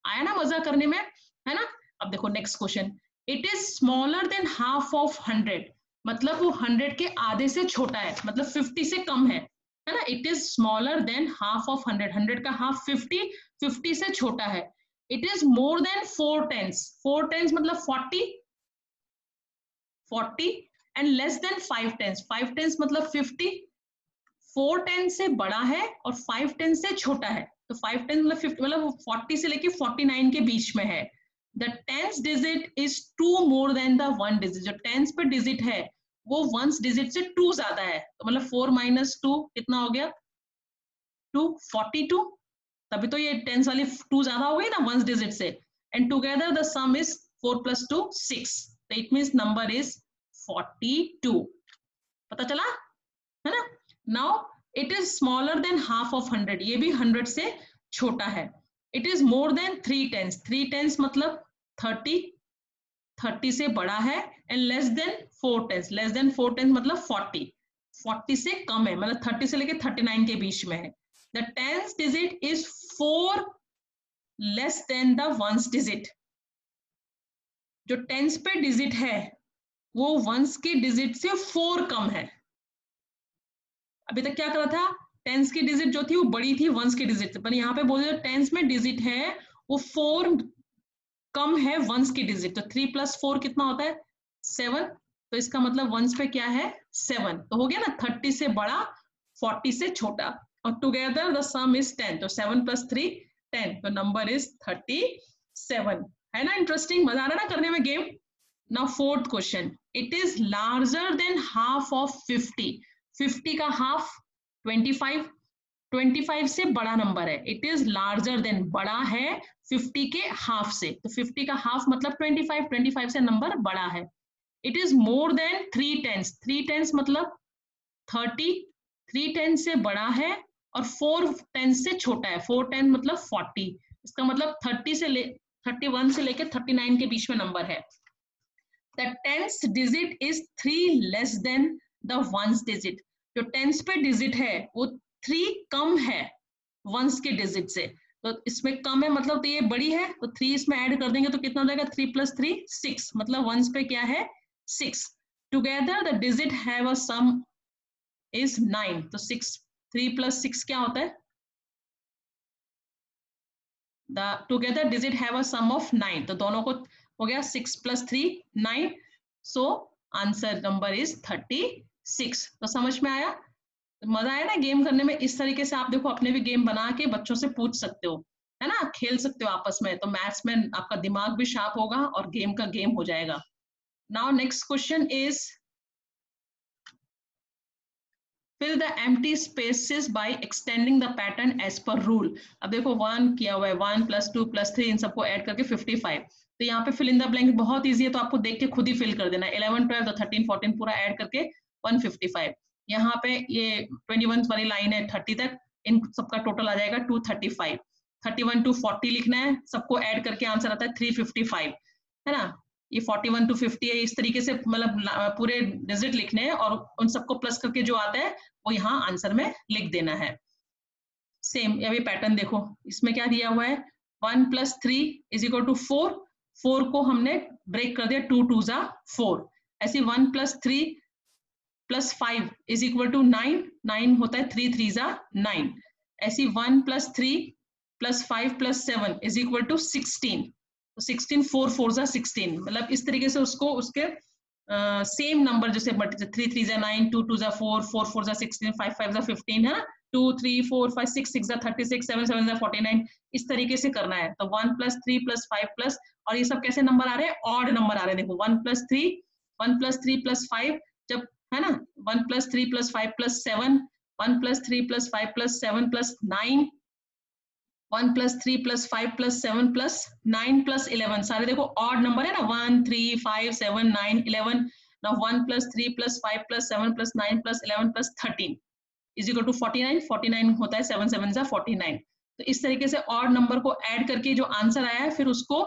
Speaker 1: आया ना मजा करने में, है ना। अब देखो next question, it is smaller than half of 100, मतलब वो 100 के आधे से छोटा है, मतलब 50 से कम है ना। It is smaller than half of 100, 100 का हाफ 50, 50 से छोटा है। It is more then 4 10s, 4 10s मतलब 40, 40 and less then 5 10s, 5 10s मतलब 50, 4 10 से बड़ा है और 5 10 से छोटा है, तो 5 10 मतलब 50, मतलब 40 से लेके 49 के बीच में है। The 10th digit is 2 more than the 1 digit, जो 10th पे डिजिट है वो 1 डिजिट से 2 ज्यादा है, तो मतलब 4 - 2 कितना हो गया 2, 42, तभी तो ये 10 वाली 2 ज्यादा हो गई ना 1 डिजिट से। And together the some is 4 + 2 6, तो इट मींस नंबर इज 42। पता चला, है ना। Now it is smaller than half of 100, ये भी 100 से छोटा है। It is more then 3 10s, 3 10s मतलब 30, 30 से बड़ा है। And less then 4 10s, less than 4 10s मतलब 40, 40 से कम है, मतलब 30 से लेके 39 के बीच में है। The 10th digit is 4 less than the 1st digit, जो 10th पे डिजिट है वो 1s के डिजिट से 4 कम है। अभी तक क्या करा था, 10s की डिजिट जो थी वो बड़ी थी 1s की डिजिट से, पर यहाँ पे बोल रहे 10s में डिजिट है वो 4 कम है 1s की डिजिट, तो 3 + 4 कितना होता है 7, तो इसका मतलब 1s पे क्या है 7, तो हो गया ना 30 से बड़ा 40 से छोटा, और टुगेदर द सम इज 10, तो 7 + 3 10, तो नंबर इज 37, है ना। इंटरेस्टिंग, मजा आ रहा है ना करने में game. Now fourth question, it is larger than half of 50, 50 का हाफ 25, 25 से बड़ा नंबर है। इट इज लार्जर देन, बड़ा है 50 के हाफ से, तो 50 का हाफ मतलब 25, 25 से नंबर बड़ा है। It is more then 3 10s, 3 10s मतलब 30, 3 10 से बड़ा है और 4 10 से छोटा है, 4 10 मतलब 40, इसका मतलब 31 से लेके 39 के बीच में नंबर है। The 10th digit is 3 less than the 1st digit, जो 10th पे डिजिट है वो 3 कम है 1s के डिजिट से, तो इसमें कम है मतलब तो ये बड़ी है, तो 3 इसमें ऐड कर देंगे तो कितना हो जाएगा 3 + 3 6, मतलब 1s पे क्या है 6। Together the digit have a sum is 9, तो 6 3 + 6 क्या होता है, the together digit have a sum of 9, तो दोनों को हो गया 6 + 3 9, सो आंसर नंबर इज 36। तो समझ में आया, मजा आया ना गेम करने में। इस तरीके से आप देखो अपने भी गेम बना के बच्चों से पूछ सकते हो, है ना, खेल सकते हो आपस में, तो मैथ्स में आपका दिमाग भी शार्प होगा और गेम का गेम हो जाएगा। Now next question is fill the empty spaces by extending the pattern as per rule। अब देखो 1 किया हुआ है, 1 + 2 + 3 इन सबको ऐड करके 55, तो यहाँ पे फिल इन द ब्लैंक बहुत इजी है, तो आपको देख के खुद ही फिल कर देना। 11 12 तो 13 14 पूरा ऐड करके 155, यहाँ पे ये 21 वाली लाइन है 30 तक, इन सबका टोटल आ जाएगा 235, 31 to 40 लिखना है, सबको ऐड करके आंसर आता है 355, है ना। ये 41 to 50 है, इस तरीके से मतलब पूरे डिजिट लिखने हैं और उन सबको प्लस करके जो आता है वो यहाँ आंसर में लिख देना है। सेम ये भी पैटर्न देखो, इसमें क्या दिया हुआ है 1 + 3 = 4, 4 को हमने ब्रेक कर दिया 2 2 ज़ा 4, ऐसे 1 + 3 + 5 = 9, 9 होता है 3 3 ज़ा 9, ऐसी 1 + 3 + 5 + 7 = 16, तो 16 4 4 ज़ा 16, मतलब इस तरीके से उसको उसके सेम नंबर जैसे 3 3 ज़ा 9, 2 2 ज़ा 4, 4 4 ज़ा 16, 5 5 ज़ा 15 है, 2 3 4 5 6 6 ज़ा 36, 7 7 ज़ा 49, इस तरीके से करना है। तो 1 + 3 + 5 + और ये सब कैसे नंबर आ रहे हैं, ऑड नंबर आ रहे हैं। देखो 1 + 3 + 5, जब है ना 1 + 3 + 5 + 7, 1 + 3 + 5 + 7 + 9, 1 + 3 + 5 + 7 + 9 + 11, सारे देखो ऑड नंबर है ना, 1 3 5 7 9 11। नाउ 1 + 3 + 5 + 7 + 9 + 11 + 13 = 49, 49 होता है 7 7 ज़ा 49, तो इस तरीके से ऑड नंबर को ऐड करके जो आंसर आया है फिर उसको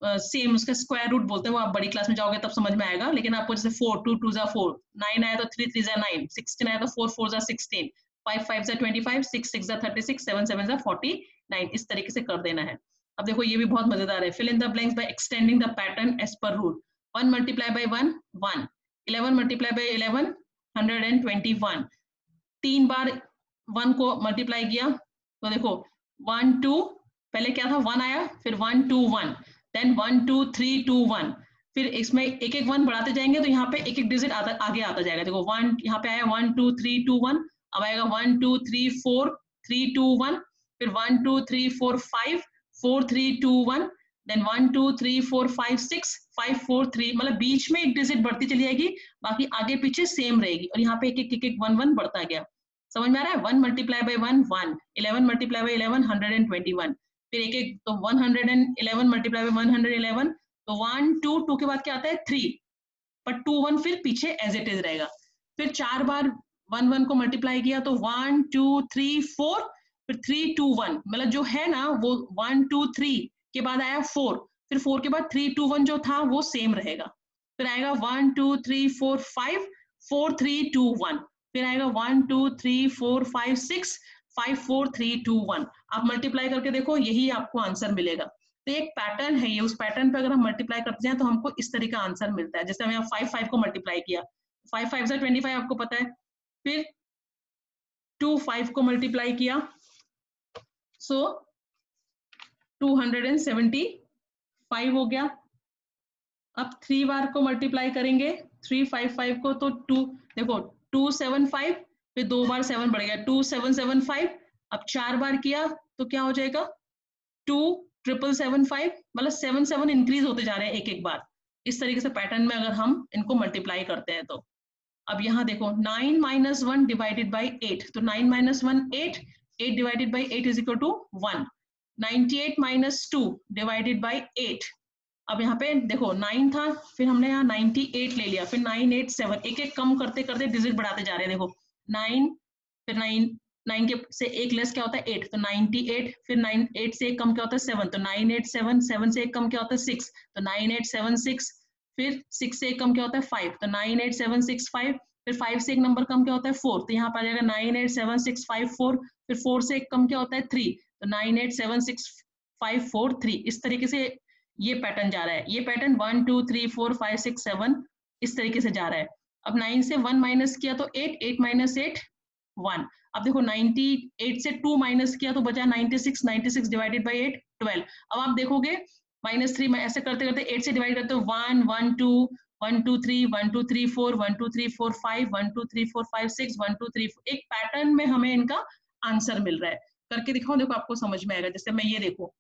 Speaker 1: सेम उसका स्क्वायर रूट बोलते हैं, वो आप बड़ी क्लास में जाओगे तब समझ में आएगा, लेकिन आपको जैसे 4 2 2 जा 4, 9 आया तो 3 3 जा 9, 16 आया तो 4 4 जा 16, 5 5 जा 25, 6 6 जा 36, 7 7 जा 49, इस तरीके से कर देना है। अब देखो ये भी बहुत मजेदार है, fill in the blanks by extending the pattern as per rule. 1 multiply by 1 1, 11 multiply by 11 121, 3 बार 1 को मल्टीप्लाई किया तो देखो 1 2, पहले क्या था 1 आया, फिर 1 2 1, देन 1 2 3 2 1, फिर इसमें एक एक 1 बढ़ाते जाएंगे तो यहाँ पे एक एक डिजिट आगे आता जाएगा। देखो 1 यहाँ पे आया 1 2 3 2 1, अब आएगा 1 2 3 4 3 2 1, फिर 1 2 3 4 5 4 3 2 1, देन 1 2 3 4 5 6 5 4 3, मतलब बीच में एक डिजिट बढ़ती चली जाएगी, बाकी आगे पीछे सेम रहेगी, और यहाँ पे एक एक 1 1 बढ़ता गया। समझ में आ रहा है? 1 मल्टीप्लाई बाय 1 1, 11 मल्टीप्लाई बाय 11 121, फिर एक एक तो 111 मल्टीप्लाई बाय 111, तो 1 2 2 के बाद क्या आता है 3, पर 2 1 फिर पीछे एज इट इज रहेगा। फिर 4 बार 1 1 को मल्टीप्लाई किया तो 1 2 3 4, फिर 3 2 1, मतलब जो है ना वो 1 2 3 के बाद आया 4, फिर 4 के बाद 3 2 1 जो था वो सेम रहेगा। फिर आएगा 1 2 3 4 5 4 3 2 1, फिर आएगा 1 2 3 4 5 6 5 4 3 2 1। आप मल्टीप्लाई करके देखो, यही आपको आंसर मिलेगा। तो एक पैटर्न है ये, उस पैटर्न पे अगर हम मल्टीप्लाई करते हैं तो हमको इस तरह का आंसर मिलता है। जैसे हमने 5 5 को मल्टीप्लाई किया, 5 5 से 25 आपको पता है, फिर 2 5 को मल्टीप्लाई किया, सो 275 हो गया। अब 3 बार को मल्टीप्लाई करेंगे 3 5 5 को, तो 2 देखो 275, फिर 2 बार 7 बढ़ गया 2775, अब 4 बार किया तो क्या हो जाएगा 2775, मतलब 7 7 इंक्रीज होते जा रहे हैं एक एक बार। इस तरीके से पैटर्न में अगर हम इनको मल्टीप्लाई करते हैं तो अब यहाँ देखो 9 - 1 डिवाइडेड बाई 8, तो 9 - 1 8, 8 divided by 8 is equal to 1, 98 - 2 divided by 8, अब यहाँ पे देखो 9 था, फिर हमने यहाँ 98 ले लिया, फिर 987, एक एक कम करते करते डिजिट बढ़ाते जा रहे हैं। देखो 9, फिर 9 के से एक लेस क्या होता है 8, तो 98, फिर 9 8 से एक कम क्या होता है 7, तो 987, 7 से एक कम क्या होता है 6, तो 9876, फिर 6 से एक कम क्या होता है 5, तो 98765, फिर 5 से एक नंबर कम क्या होता है 4, तो यहाँ पर आ जाएगा 987654, फिर 4 से एक कम क्या होता है 3, तो 987653, इस तरीके से ये पैटर्न जा रहा है। ये पैटर्न 1 2 3 4 5 6 7 इस तरीके से जा रहा है। अब 9 से 1 माइनस किया तो 8, 8 - 8 1, अब देखो 98 से 2 माइनस किया तो बचा 96, 96 डिवाइडेड बाई 8 12। अब आप देखोगे -3 ऐसे करते करते 8 से डिवाइड करते हो 1 1 2 1 2 3 1 2 3 4 1 2 3 4 5 1 2 3 4 5 6 1 2 3 4, एक पैटर्न में हमें इनका आंसर मिल रहा है। करके दिखाओ, देखो आपको समझ में आएगा। जैसे मैं ये देखो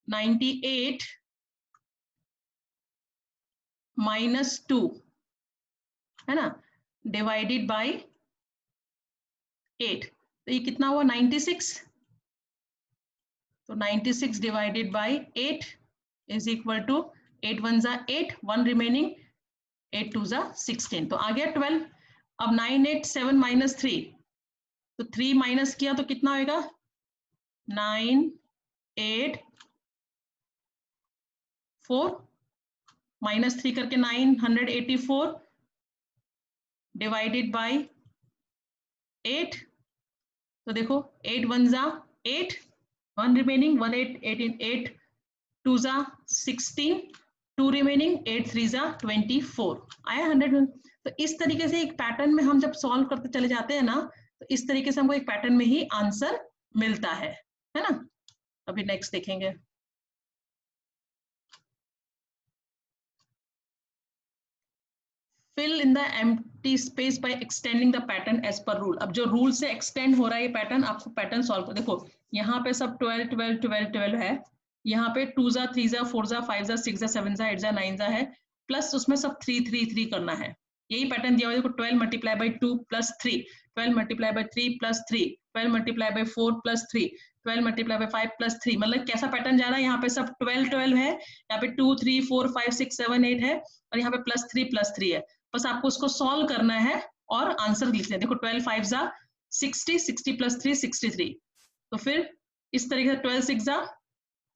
Speaker 1: 98 -2 है ना, डिवाइडेड बाय 8, तो ये कितना हुआ 96, तो 96 divided by 8 is equal to 8 1 जा 8, 1 रिमेनिंग, 8 2 जा 16, तो आ गया 12। अब 987 - 3, तो 3 माइनस किया तो कितना होगा 9 8 4, -3 करके 984 डिवाइडेड बाय 8, तो देखो 8 1 जा 8, 1 रिमेनिंग, 1 8 18 8 2 जा 16, 2 रिमेनिंग, 8 3 जा 24, आया 100। तो इस तरीके से एक पैटर्न में हम जब सॉल्व करते चले जाते हैं ना, तो इस तरीके से हमको एक पैटर्न में ही आंसर मिलता है ना। अभी नेक्स्ट देखेंगे। Fill in the empty space by extending the pattern as per rule. अब जो रूल से एक्सटेंड हो रहा है ये पैटर्न, आपको पैटर्न सॉल्व कर, देखो यहाँ पे सब 12 12 12 12 है, यहाँ पे 2 जा 3 जा 4 जा 5 जा 6 जा 7 जा 8 जा 9 जा है, प्लस उसमें सब 3 3 3 करना है। यही पैटर्न दिया हुआ है, देखो 12 multiply by 2 plus 3, 12 multiply by 3 plus 3, 12 multiply by 4 plus 3, 12 multiply by 5 plus 3, मतलब कैसा पैटर्न जा रहा है, यहाँ पे सब 12 12 है, यहाँ पे 2 3 4 5 6 7 8 है, और यहाँ पे प्लस 3 है। बस आपको उसको सॉल्व करना है और आंसर लिखना है। देखो 12 5 जा 60, 60 प्लस 3 63, तो फिर इस तरीके से 12 6 जा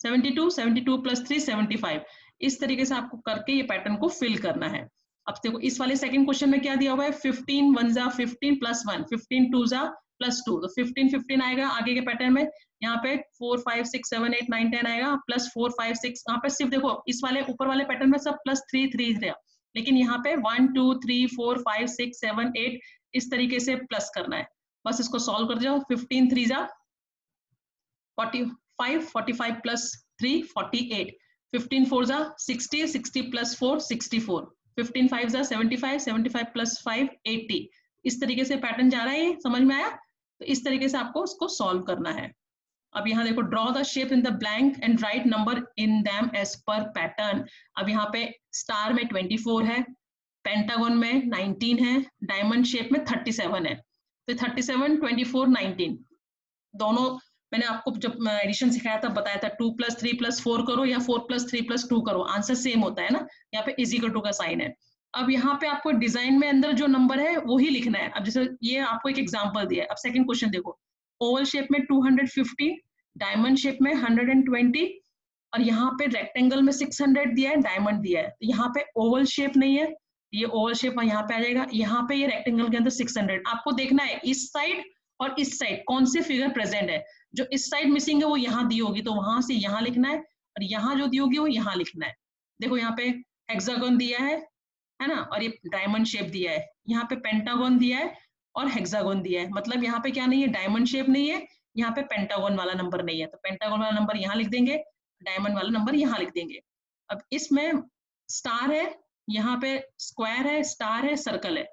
Speaker 1: 72, 72 प्लस 3 75, इस तरीके से आपको करके ये पैटर्न को फिल करना है। अब देखो इस वाले सेकंड क्वेश्चन में क्या दिया हुआ है, 15 1 जा 15 प्लस 1, 15 2 जा प्लस 2, तो 15 15 आएगा आगे के पैटर्न में। यहाँ पे 4 5 6 7 8 9 10 आएगा, प्लस 4 5 6, यहाँ पे सिर्फ देखो इस वाले ऊपर वाले पैटर्न में सब प्लस 3 3 था, लेकिन यहाँ पे 1 2 3 4 5 6 7 8 इस तरीके से प्लस करना है। बस इसको सॉल्व कर जाओ। 15 3 जा 45, 45 प्लस 3 48, 15 4 जा 60, 60 प्लस 4 64, 15 5 जा 75, 75 प्लस 5 80। इस तरीके से पैटर्न जा रहा है, ये समझ में आया? तो इस तरीके से आपको उसको सॉल्व करना है। अब यहाँ देखो, draw the shape in the blank and write number in them as per pattern. अब यहाँ पे स्टार में 24 है, पेंटागन में 19 है, डायमंड शेप में 37 है। तो 37 24 19 दोनों मैंने आपको जब एडिशन सिखाया था बताया था 2 + 3 + 4 करो या 4 + 3 + 2 करो, आंसर सेम होता है ना। यहाँ पे = का साइन है। अब यहाँ पे आपको डिजाइन में अंदर जो नंबर है वो ही लिखना है। अब जैसे ये आपको एक एग्जांपल दिया है। अब सेकंड क्वेश्चन देखो, ओवल शेप में 250, डायमंड शेप में 120 और यहाँ पे रेक्टेंगल में 600 दिया है, डायमंड दिया है। यहाँ पे ओवल शेप नहीं है, ये ओवल शेप यहाँ पे आ जाएगा। यहाँ पे ये रेक्टेंगल के अंदर 600। आपको देखना है इस साइड और इस साइड कौन से फिगर प्रेजेंट है। जो इस साइड मिसिंग है वो यहाँ दी होगी, तो वहां से यहाँ लिखना है, और यहाँ जो दी होगी वो यहाँ लिखना है। देखो यहाँ पे हेक्सागन दिया है ना, और ये डायमंड शेप दिया है। यहाँ पे पेंटागन दिया है और हेक्सागन दिया है। मतलब यहाँ पे क्या नहीं है, डायमंड शेप नहीं है, यहाँ पे पेंटागन वाला नंबर नहीं है। तो पेंटागन वाला नंबर यहाँ लिख देंगे, डायमंड वाला नंबर यहाँ लिख देंगे। अब इसमें स्टार है, यहाँ पे स्क्वायर है, स्टार है, सर्कल है।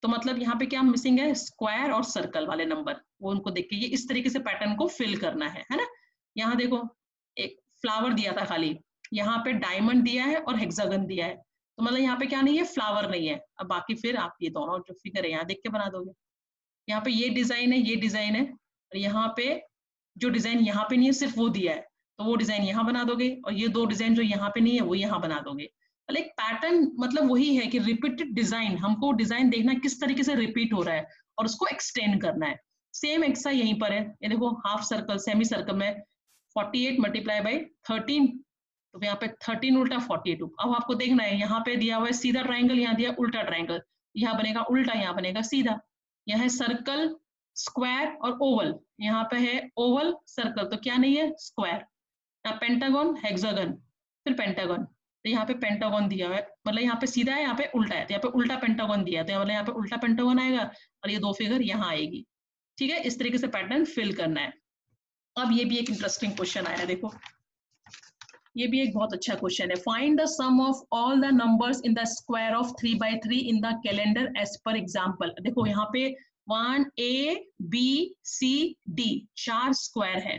Speaker 1: तो मतलब यहाँ पे क्या मिसिंग है, स्क्वायर और सर्कल वाले नंबर, वो उनको देख के ये इस तरीके से पैटर्न को फिल करना है ना। यहाँ देखो एक फ्लावर दिया था खाली, यहाँ पे डायमंड दिया है और हेक्सागन दिया है। तो मतलब यहाँ पे क्या नहीं है, फ्लावर नहीं है। अब बाकी फिर आप ये दोनों जो फिगर है यहाँ देख के बना दोगे। यहाँ पे ये डिजाइन है, ये डिजाइन है, और यहाँ पे जो डिजाइन यहाँ पे नहीं है सिर्फ वो दिया है, तो वो डिजाइन यहाँ बना दोगे, और ये दो डिजाइन जो यहाँ पे नहीं है वो यहाँ बना दोगे। एक पैटर्न मतलब वही है कि रिपीटेड डिजाइन, हमको डिजाइन देखना किस तरीके से रिपीट हो रहा है और उसको एक्सटेंड करना है। सेम एक्सा यहीं पर है, ये देखो हाफ सर्कल सेमी सर्कल में 48 × 13, तो यहाँ पे 13 उल्टा 42। अब आपको देखना है, यहाँ पे दिया हुआ है सीधा ट्राइंगल, यहाँ दिया उल्टा ट्राइंगल, यहाँ बनेगा उल्टा, यहाँ बनेगा सीधा। यह है सर्कल, स्क्वायर और ओवल, यहाँ पे है ओवल सर्कल, तो क्या नहीं है, स्क्वायर। यहाँ पेंटागन हेक्सागन फिर पेंटागन, तो यहाँ पे पेंटागन दिया हुआ है, मतलब यहाँ पे सीधा है, यहाँ पे उल्टा है, तो यहाँ पे उल्टा पेंटागन दिया है, तो मतलब यहाँ पे उल्टा पेंटागन आएगा और ये दो फिगर यहाँ आएगी। ठीक है, इस तरीके से पैटर्न फिल करना है। अब ये भी एक इंटरेस्टिंग क्वेश्चन आया है, देखो ये भी एक बहुत अच्छा क्वेश्चन है। Find the sum of all the numbers in the square of 3/3 in the calendar as per example. देखो यहाँ पे 1 A B C D 4 square है।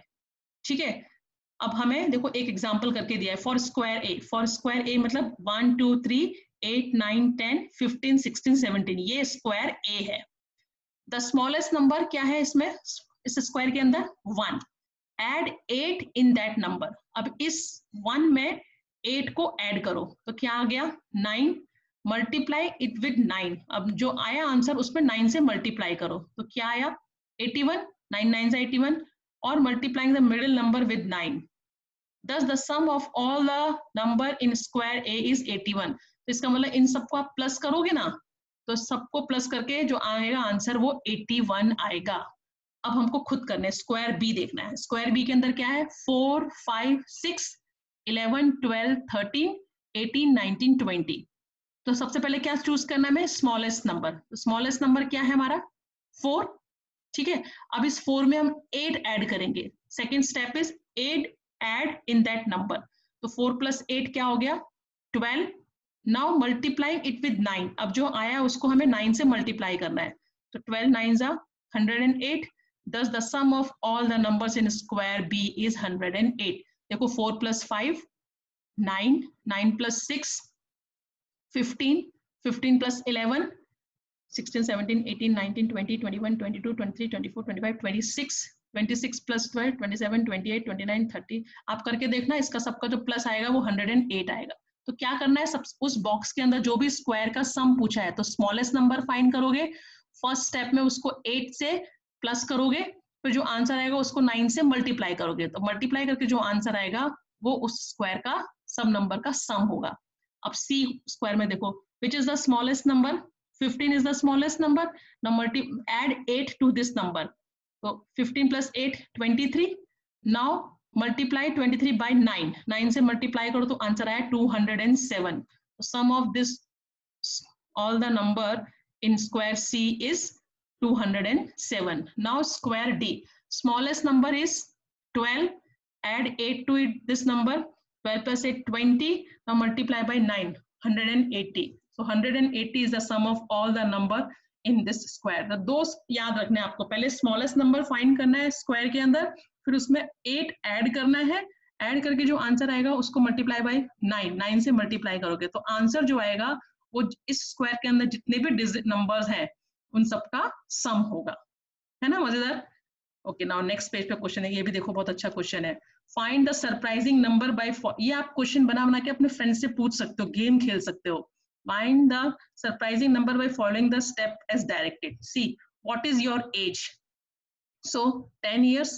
Speaker 1: ठीक है, अब हमें देखो एक एग्जाम्पल करके दिया है for square a. For square a मतलब 1 2 3 8 9 10 15 16 17, ये स्क्वायर ए है। द स्मॉलेस्ट नंबर क्या है इसमें, इस स्क्वायर के अंदर 1। Add 8 in that number. अब इस 1 में 8 को ऐड करो, तो क्या आ गया 9। Multiply it with 9। अब जो आया आंसर उसमें 9 से मल्टीप्लाई करो, तो क्या आया 81, 9 9 से 81, और multiplying the middle number with 9। Thus the sum of all the number in square A is 81। तो इसका मतलब इन सबको आप प्लस करोगे ना, तो सबको प्लस करके जो आएगा आंसर वो 81 आएगा। अब हमको खुद करना है, स्क्वायर बी देखना है। स्क्वायर बी के अंदर क्या है, 4 5 6 11 12 13 18 19 20। तो सबसे पहले क्या चूज करना है, स्मॉलेस्ट नंबर। तो स्मॉलेस्ट नंबर क्या है हमारा 4। ठीक है, अब इस 4 में हम 8 ऐड करेंगे। Second step is 8 add in that number। तो 4 + 8 क्या हो गया 12। now multiplying it with 9। अब जो आया उसको हमें 9 से मल्टीप्लाई करना है, तो 12 9 जा 108। thus the sum of all the numbers in square B is 108। देखो 4 + 5 9, 9 + 6 15, 15 + 11 16 17 18 19 20 21 22 23 24 25 26 26 + 12 27 28 29 30। आप करके देखना, इसका सबका जो प्लस आएगा वो 108 आएगा। तो क्या करना है, सब उस बॉक्स के अंदर जो भी स्क्वायर का सम पूछा है, तो स्मॉलेस्ट नंबर फाइंड करोगे, फर्स्ट स्टेप में उसको 8 से प्लस करोगे, फिर जो आंसर आएगा उसको 9 से मल्टीप्लाई करोगे। तो मल्टीप्लाई करके जो आंसर आएगा वो उस स्क्वायर का सब नंबर का सम होगा। अब सी स्क्वायर में देखो, which is the smallest number, 15 is the smallest number. Now add 8 to this number. So 15 plus 8 23. Now multiply 23 by 9. 9 से multiply करो तो आंसर आया 207. So sum of this all the number in square C is 207. Now square D. Smallest number is 12. Add 8 to it, this number. 12 plus 8 20. Now multiply by 9. 180. So 180 is the sum of all the number in this square. तो दो याद रखने हैं आपको, पहले smallest number find करना है square के अंदर, फिर उसमें 8 ऐड करना है, ऐड करके जो आंसर आएगा उसको मल्टीप्लाई बाय 9, 9 से मल्टीप्लाई करोगे तो आंसर जो आएगा वो इस स्क्वायर के अंदर जितने भी डिजिट नंबर्स हैं उन सबका सम होगा, है ना मजेदार। ओके, नाउ नेक्स्ट पेज पे क्वेश्चन है, ये भी देखो बहुत अच्छा क्वेश्चन है। Find the surprising number by, ये आप क्वेश्चन बना बना के अपने फ्रेंड से पूछ सकते हो, गेम खेल सकते हो। Find the surprising number by following the step as directed. See, what is your age? So 10 years,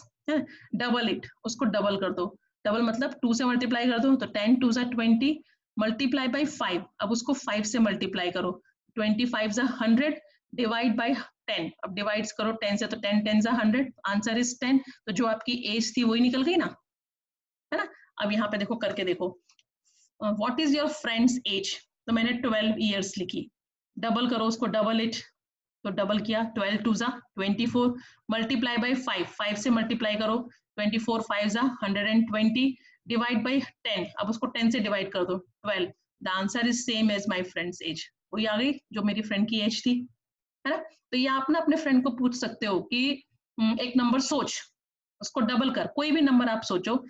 Speaker 1: double it, उसको डबल कर दो, डबल मतलब 2 से मल्टीप्लाई कर दो तो 10 2 = 20, मल्टीप्लाई बाय 5, अब उसको 5 से मल्टीप्लाई करो, 25 = 100, डिवाइड बाय 10, अब डिवाइड करो 10 से तो 10 10 = 100, आंसर इज 10। तो जो आपकी एज थी वही निकल गई ना, है ना। अब यहाँ पे देखो करके देखो, what is your friend's age, तो मैंने 12 years लिखी, डबल करो उसको, डबल इट, तो डबल किया, 12 2 = 24, मल्टीप्लाई बाय 5, 5 से मल्टीप्लाई करो, 24 5 = 120, डिवाइड बाय 10, अब उसको 10 से डिवाइड कर दो, 12, the answer is same as my friend's age, वही आ गई जो मेरी फ्रेंड की एज थी, है ना। तो ये आप ना अपने फ्रेंड को पूछ सकते हो कि एक नंबर सोच, उसको डबल कर, कोई भी नंबर आप सोचो,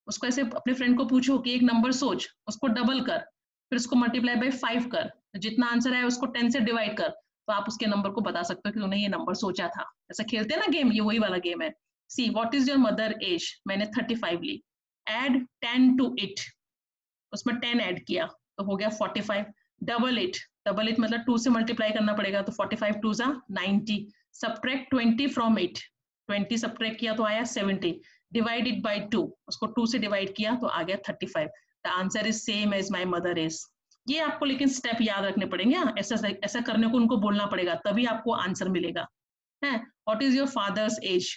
Speaker 1: उसको ऐसे अपने फ्रेंड को पूछो कि एक नंबर सोच, उसको डबल कर, फिर उसको मल्टीप्लाई बाय 5 कर, जितना आंसर है उसको 10 से डिवाइड कर, तो आप उसके नंबर को बता सकते हो कि तूने ये नंबर सोचा था। ऐसा खेलते हैं ना गेम, ये वही वाला गेम है। See what is your mother age, मैंने 35 ली, एड 10 to it, उसमें 10 ऐड किया तो हो गया 45, डबल इट, डबल इट मतलब 2 से मल्टीप्लाई करना पड़ेगा तो 45 2 = 90, सब्ट्रैक्ट 20 फ्रॉम इट, 20 सब्ट्रैक्ट किया तो आया 70, डिवाइड इट बाय 2, उसको 2 से डिवाइड किया तो आ गया 35, the answer is same as my mother is. ये आपको लेकिन स्टेप याद रखने पड़ेंगे, ऐसा ऐसा करने को उनको बोलना पड़ेगा, तभी आपको आंसर मिलेगा, है। What is your father's age,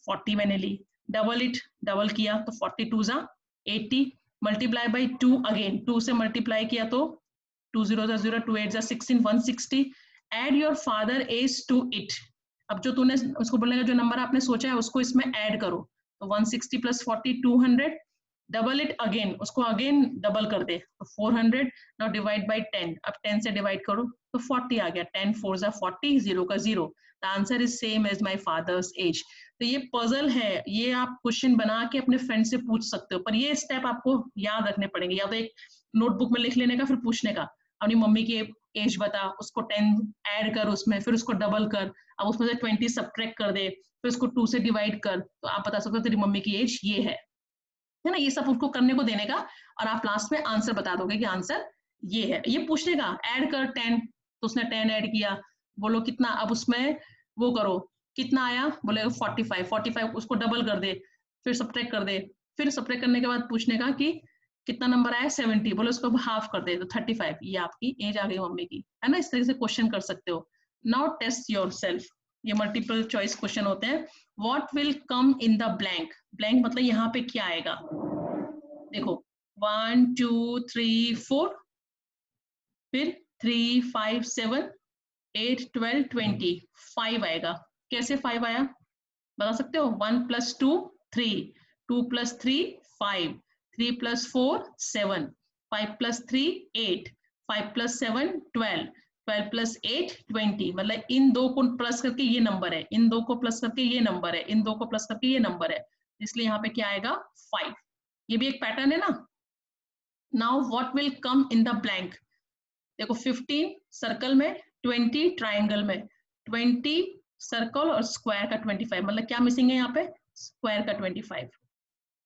Speaker 1: 40 मैंने ली, डबल इट, डबल किया तो 42 = 80, मल्टीप्लाई बाय 2, अगेन 2 से मल्टीप्लाई किया तो 2 0 = 0, 2 8 = 16, 160, add your father age to it, अब जो तूने उसको बोलने का जो नंबर आपने सोचा है उसको इसमें ऐड करो, तो 160 + 40 200, डबल इट अगेन, उसको अगेन डबल कर दे तो 400, नाउ डिवाइड बाय 10, अब 10 से डिवाइड करो तो 40 आ गया, 10 4 = 40, 0 का 0, the answer is same as my father's age. तो ये पजल है, ये आप क्वेश्चन बना के अपने फ्रेंड से पूछ सकते हो, पर ये स्टेप आपको याद रखने पड़ेंगे, या तो एक नोटबुक में लिख लेने का, फिर पूछने का अपनी मम्मी की एज बता, उसको 10 ऐड कर उसमें, फिर उसको डबल कर, अब उसमें से 20 सब्ट्रैक्ट कर दे, फिर उसको 2 से डिवाइड कर, तो आप बता सकते हो तेरी मम्मी की एज ये है ना। ये सब उसको करने को देने का और आप लास्ट में आंसर बता दोगे कि आंसर ये है, ये पूछने का, ऐड कर 10, तो उसने 10 ऐड किया, बोलो कितना, अब उसमें वो करो कितना आया, बोले 45, 45 उसको डबल कर दे, फिर सब्ट्रैक्ट कर दे, फिर सब्ट्रैक्ट करने के बाद पूछने का कि कितना नंबर आया 70, बोले उसको हाफ कर दे तो 35, ये आपकी एज आ गई मम्मी की, है ना। इस तरह से क्वेश्चन कर सकते हो। नाउ टेस्ट योरसेल्फ, ये मल्टीपल चॉइस क्वेश्चन होते हैं। What will come in the blank, blank मतलब यहाँ पे क्या आएगा, देखो 1 2 3 4, फिर 3 5 7 8 12 20, 5 आएगा। कैसे 5 आया बता सकते हो, 1 + 2 3, 2 + 3 5, 3 + 4 7, 5 + 3 8, 5 + 7 12, 12 + 8 20, मतलब इन दो को प्लस करके ये नंबर है, इन दो को प्लस करके ये नंबर है, इन दो को प्लस करके ये नंबर है, इसलिए यहाँ पे क्या आएगा 5। ये भी एक पैटर्न है ना। Now what will come in the blank, देखो 15 सर्कल में, 20 ट्राइंगल में, 20 सर्कल और स्क्वायर का 25, मतलब क्या मिसिंग है यहाँ पे, स्क्वायर का 25,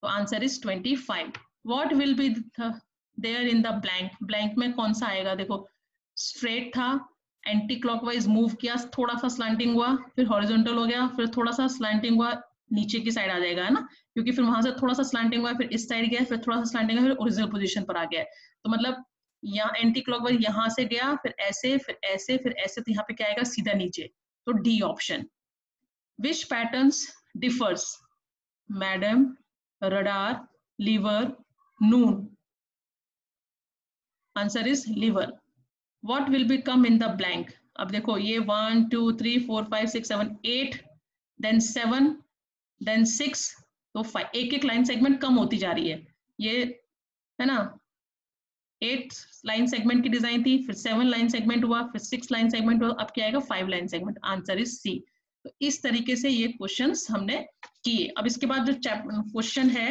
Speaker 1: तो answer is 25। What will be there in the blank, blank में कौन सा आएगा, देखो स्ट्रेट था, एंटी क्लॉकवाइज मूव किया, थोड़ा सा स्लैंटिंग हुआ, फिर हॉरिजॉन्टल हो गया, फिर थोड़ा सा स्लैंटिंग हुआ, नीचे की साइड आ जाएगा, है ना, क्योंकि फिर वहां से थोड़ा सा स्लैंटिंग हुआ, फिर इस साइड गया, फिर थोड़ा सा स्लैंटिंग हुआ, फिर ओरिजिनल पोजीशन पर आ गया। तो मतलब यहाँ एंटी क्लॉकवाइज यहाँ से गया, फिर ऐसे, फिर ऐसे, फिर ऐसे, तो यहाँ पे क्या आएगा, सीधा नीचे। तो D option. Which patterns differs? Madam, radar, lever, noon. Answer is lever. What will be come in the blank? अब देखो ये 1 2 3 4 5 6 7 8 then 7 then 6, तो 5, एक एक लाइन सेगमेंट कम होती जा रही है, ये है ना। 8 लाइन सेगमेंट की डिजाइन थी, फिर 7 लाइन सेगमेंट हुआ, फिर 6 लाइन सेगमेंट हुआ, अब क्या आएगा, 5 line segment. Answer is C. तो इस तरीके से ये क्वेश्चंस हमने किए। अब इसके बाद जो क्वेश्चन है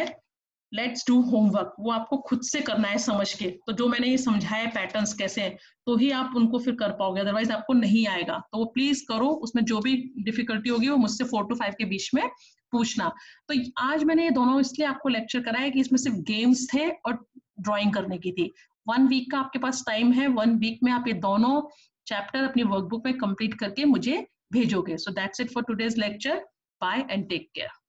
Speaker 1: लेट्स डू होमवर्क, वो आपको खुद से करना है समझ के। तो जो मैंने ये समझाया पैटर्न्स कैसे हैं, तो ही आप उनको फिर कर पाओगे, अदरवाइज आपको नहीं आएगा। तो वो प्लीज करो, उसमें जो भी डिफिकल्टी होगी वो मुझसे 4 to 5 के बीच में पूछना। तो आज मैंने ये दोनों इसलिए आपको लेक्चर कराया कि इसमें सिर्फ गेम्स थे और ड्रॉइंग करने की थी। 1 वीक का आपके पास टाइम है, 1 वीक में आप ये दोनों चैप्टर अपनी वर्कबुक में कंप्लीट करके मुझे भेजोगे। So that's it for today's lecture. Bye and take care.